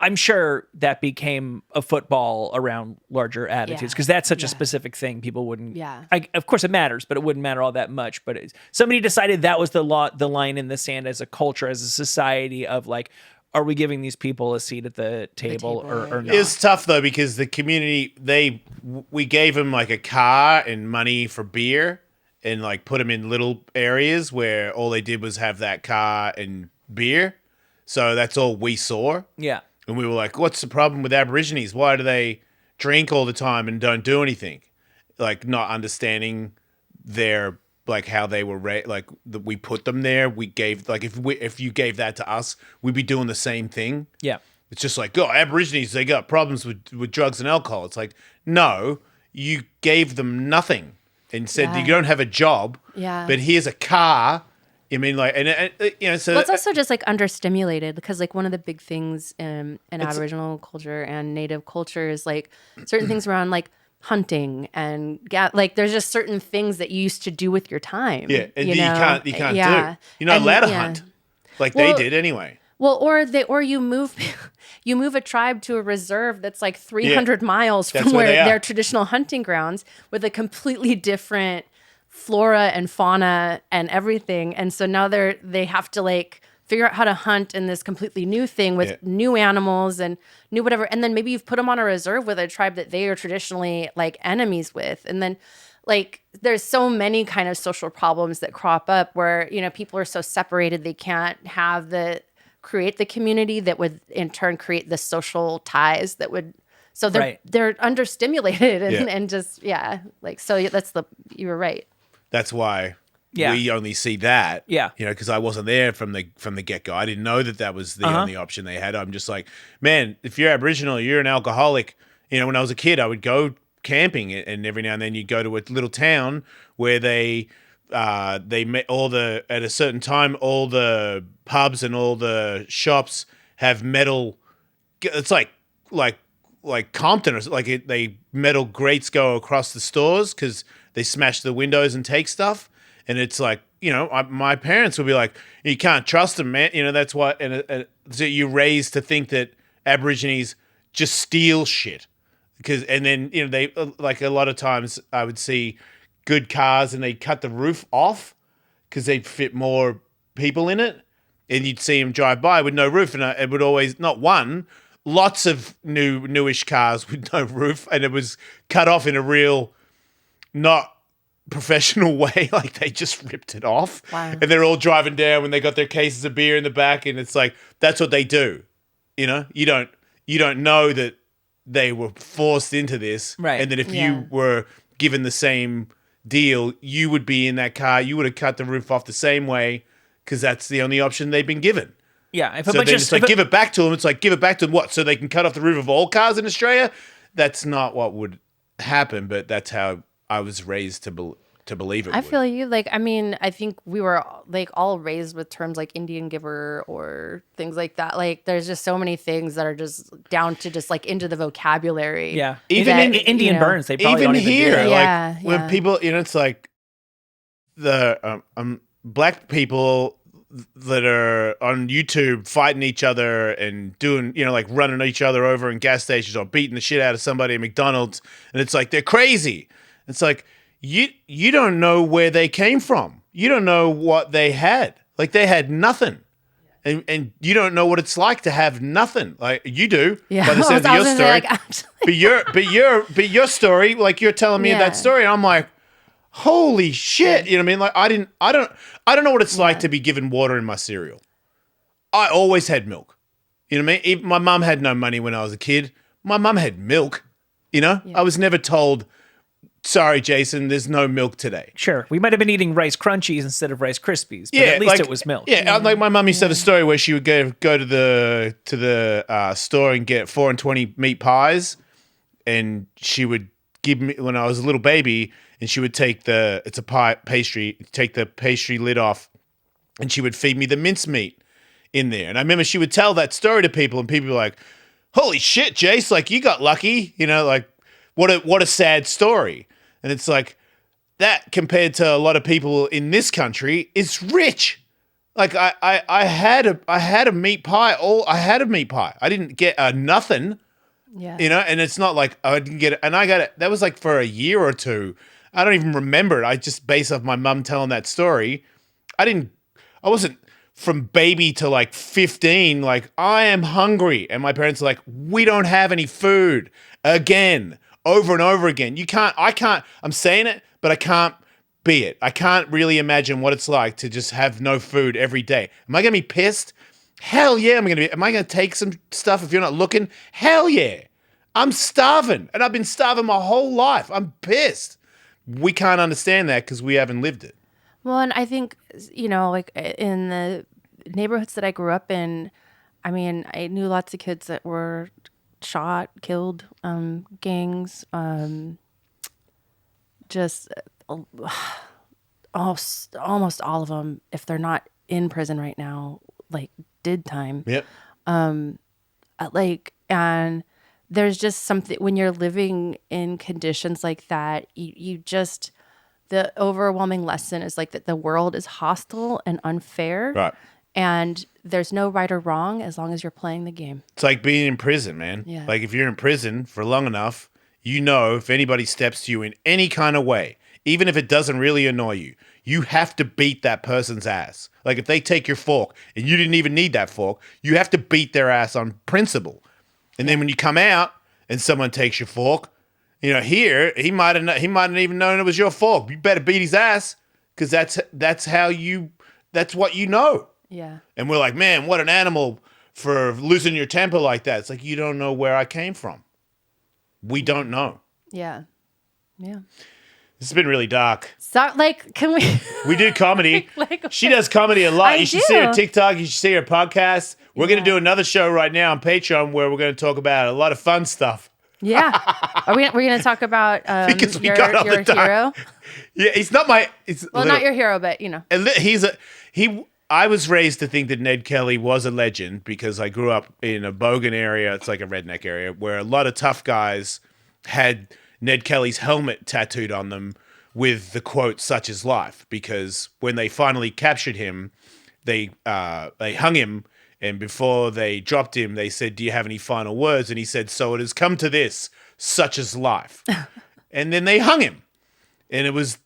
I'm sure that became a football around larger attitudes because that's such a specific thing. People wouldn't. Yeah. Of course, it matters, but it wouldn't matter all that much. But somebody decided that was the line in the sand as a culture, as a society of like, are we giving these people a seat at the table, or not? It's tough though because the community we gave them like a car and money for beer and like put them in little areas where all they did was have that car and beer. So that's all we saw. Yeah. And we were like, what's the problem with Aborigines? Why do they drink all the time and don't do anything? Like not understanding their like how they were like we put them there. We gave like if you gave that to us, we'd be doing the same thing. Yeah. It's just like, oh, Aborigines, they got problems with drugs and alcohol. It's like, no, you gave them nothing and said Yeah. you don't have a job. Yeah. But here's a car. I mean, like, and you know, so Well, it's also just like understimulated because like one of the big things in Aboriginal culture and Native culture is like certain things around like hunting and like there's just certain things that you used to do with your time. yeah, and you you know? can't Yeah. do. You're not And, allowed to yeah. hunt like Well, they did anyway. Well, or you move you move a tribe to a reserve that's like 300 miles That's from where where they are. their traditional hunting grounds with a completely different flora and fauna and everything. And so now they have to like figure out how to hunt in this completely new thing with new animals and new whatever. And then maybe you've put them on a reserve with a tribe that they are traditionally like enemies with. And then like there's so many kind of social problems that crop up where, you know, people are so separated they can't create the community that would in turn create the social ties that would so they're understimulated and just like so you were right. That's why we only see that. Yeah. You know, because I wasn't there from the get-go. I didn't know that was the only option they had. I'm just like, man, if you're Aboriginal, you're an alcoholic. You know, when I was a kid, I would go camping, and every now and then you'd go to a little town where they met at a certain time, all the pubs and all the shops have metal. It's like Compton, or they metal grates go across the stores because they smash the windows and take stuff. And it's like, you know, my parents would be like, you can't trust them, man. You know, that's why. And so you're raised to think that Aborigines just steal shit. And then, you know, they like a lot of times I would see good cars and they'd cut the roof off because they'd fit more people in it. And you'd see them drive by with no roof. And it would always, not one, lots of newish cars with no roof. And it was cut off in a real, not professional way. Like they just ripped it off. Wow. And they're all driving down when they got their cases of beer in the back. And it's like, that's what they do. You know, you don't know that they were forced into this. Right. And that if you were given the same deal, you would be in that car. You would have cut the roof off the same way because that's the only option they've been given. Yeah. So then it's like, give it back to them. It's like, give it back to them what? So they can cut off the roof of all cars in Australia? That's not what would happen, but that's how I was raised to believe it I would. feel you. Like, I mean, I think we were like all raised with terms like Indian giver or things like that. Like, there's just so many things that are just down to just like into the vocabulary. Yeah. Even in in Indian burns, they probably even don't even do here, that. Yeah, like when people, you know, it's like the black people that are on YouTube fighting each other and doing, you know, like running each other over in gas stations or beating the shit out of somebody at McDonald's, and it's like they're crazy. It's like you don't know where they came from. You don't know what they had. Like they had nothing. And you don't know what it's like to have nothing. Like you do, Yeah. by the sound of I your was gonna story. say, like, actually. But your story, like you're telling me that story, and I'm like, holy shit! You know what I mean? Like I don't know what it's like to be given water in my cereal. I always had milk. You know what I mean? Even my mum had no money when I was a kid. My mum had milk. You know, I was never told, sorry, Jason, there's no milk today. Sure. We might have been eating Rice Crunchies instead of Rice Krispies, but at least it was milk. Yeah, like my mum used to have a story where she would go to the store and get 4 and 20 meat pies, and she would give me when I was a little baby, and she would take it's a pie pastry, take the pastry lid off, and she would feed me the mincemeat in there. And I remember she would tell that story to people, and people were like, "Holy shit, Jace! Like you got lucky, you know? Like what a sad story." And it's like that compared to a lot of people in this country is rich. Like I had a meat pie. I had a meat pie. I didn't get nothing. Yeah. You know, and it's not like I didn't get it. And I got it. That was like for a year or two. I don't even remember it. I just based off my mum telling that story. I wasn't from baby to like 15. Like I am hungry. And my parents are like, we don't have any food again. Over and over again. I'm saying it, but I can't be it. I can't really imagine what it's like to just have no food every day. Am I going to be pissed? Hell yeah, am I going to take some stuff if you're not looking? Hell yeah. I'm starving, and I've been starving my whole life. I'm pissed. We can't understand that because we haven't lived it. Well, and I think, you know, like in the neighborhoods that I grew up in, I mean, I knew lots of kids that were shot, killed, gangs, just almost all of them, if they're not in prison right now, like did time. Yep. And there's just something when you're living in conditions like that, you just, the overwhelming lesson is like that the world is hostile and unfair. Right. And there's no right or wrong as long as you're playing the game. It's like being in prison, man. Yeah. Like if you're in prison for long enough, you know if anybody steps to you in any kind of way, even if it doesn't really annoy you, you have to beat that person's ass. Like if they take your fork and you didn't even need that fork, you have to beat their ass on principle. And then when you come out and someone takes your fork, you know, here he might have even known it was your fork. You better beat his ass because that's what you know. Yeah. And we're like, man, what an animal for losing your temper like that. It's like, you don't know where I came from. We don't know. Yeah. Yeah. This has been really dark. So, like, can we? We do comedy. Like, She does comedy a lot. I You should see her do. TikTok. You should see her podcast. We're going to do another show right now on Patreon where we're going to talk about a lot of fun stuff. Yeah. We're going to talk about Because we your got all the time. hero. Yeah, he's not my... Well, not your hero, but, you know. I was raised to think that Ned Kelly was a legend because I grew up in a bogan area. It's like a redneck area where a lot of tough guys had Ned Kelly's helmet tattooed on them with the quote, "such is life," because when they finally captured him, they hung him, and before they dropped him, they said, "Do you have any final words?" And he said, "So it has come to this, such is life." And then they hung him. And it was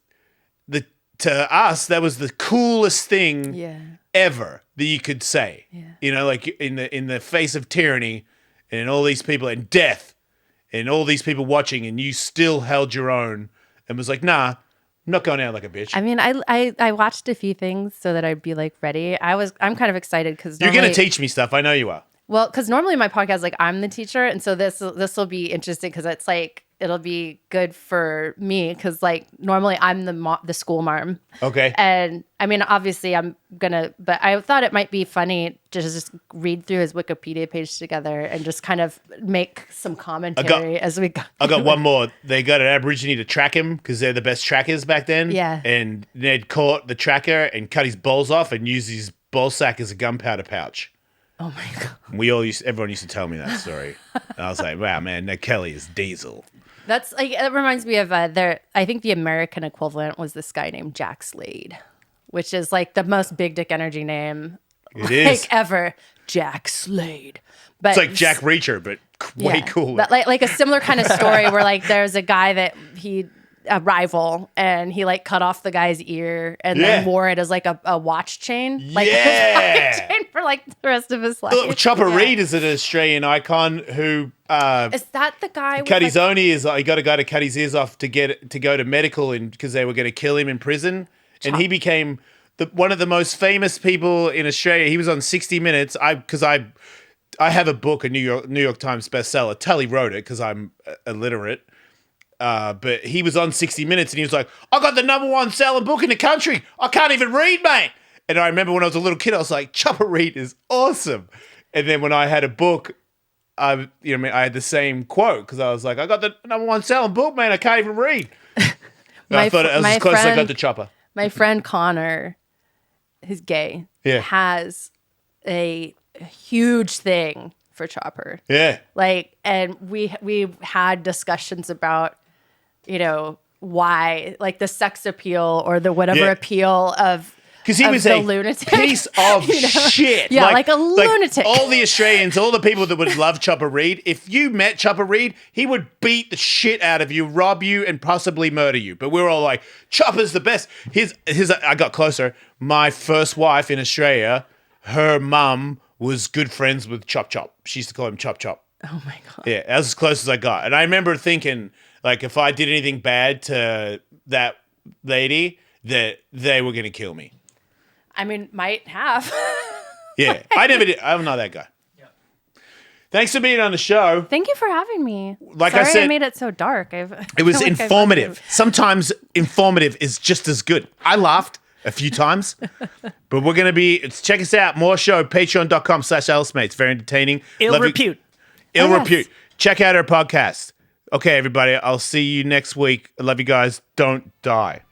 to us, that was the coolest thing ever that you could say. Yeah. You know, like in the face of tyranny and all these people and death and all these people watching, and you still held your own and was like, nah, I'm not going out like a bitch. I mean, I watched a few things so that I'd be like ready. I'm kind of excited because You're going to teach me stuff. I know you are. Well, because normally my podcast, like I'm the teacher, and so this will be interesting because it's like it'll be good for me because like normally I'm the school marm. Okay. And I mean, obviously but I thought it might be funny to just read through his Wikipedia page together and just kind of make some commentary as we go. I got one more. They got an Aborigine to track him because they're the best trackers back then. Yeah. And Ned caught the tracker and cut his balls off and used his ball sack as a gunpowder pouch. Oh my God. Everyone used to tell me that story. And I was like, wow, man, Ned Kelly is diesel. That's like, it reminds me of I think the American equivalent was this guy named Jack Slade, which is like the most big dick energy name It is. ever. Jack Slade. But It's like Jack Reacher, but way cooler. But like a similar kind of story where like there's a guy that a rival and he like cut off the guy's ear and then wore it as like a watch chain. Like Yeah. his watch chain for like the rest of his life. Chopper Yeah. Reed is an Australian icon who Is that the guy cut his like, own ears. He got a guy to cut his ears off to go to medical and because they were going to kill him in prison, and he became one of the most famous people in Australia. He was on 60 Minutes. I have a book, a New York Times bestseller. Tully wrote it because I'm illiterate. But he was on 60 Minutes and he was like, I got the number 1 selling book in the country. I can't even read, mate. And I remember when I was a little kid, I was like, Chopper Reed is awesome. And then when I had a book, I had the same quote because I was like, I got the number 1 selling book, man. I can't even read. I thought it was as close as I got to Chopper. My friend Connor, who's gay, has a huge thing for Chopper. Yeah. Like, and we had discussions about, why, like the sex appeal or the whatever appeal of because he was a lunatic. piece of shit. Yeah, like a lunatic. All the Australians, all the people that would love Chopper Reed, if you met Chopper Reed, he would beat the shit out of you, rob you, and possibly murder you. But we were all like, Chopper's the best. I got closer. My first wife in Australia, her mum was good friends with Chop Chop. She used to call him Chop Chop. Oh my God. Yeah, that was as close as I got. And I remember thinking, like, if I did anything bad to that lady, that they were going to kill me. I mean, might have. Yeah, I never did. I'm not that guy. Thanks for being on the show. Thank you for having me. Like Sorry I said, I made it so dark. It was informative. Sometimes informative is just as good. I laughed a few times, but we're going to check us out. More show, patreon.com/EllisMates. Very entertaining. Ill repute. Ill yes. repute. Check out our podcast. Okay, everybody. I'll see you next week. I love you guys. Don't die.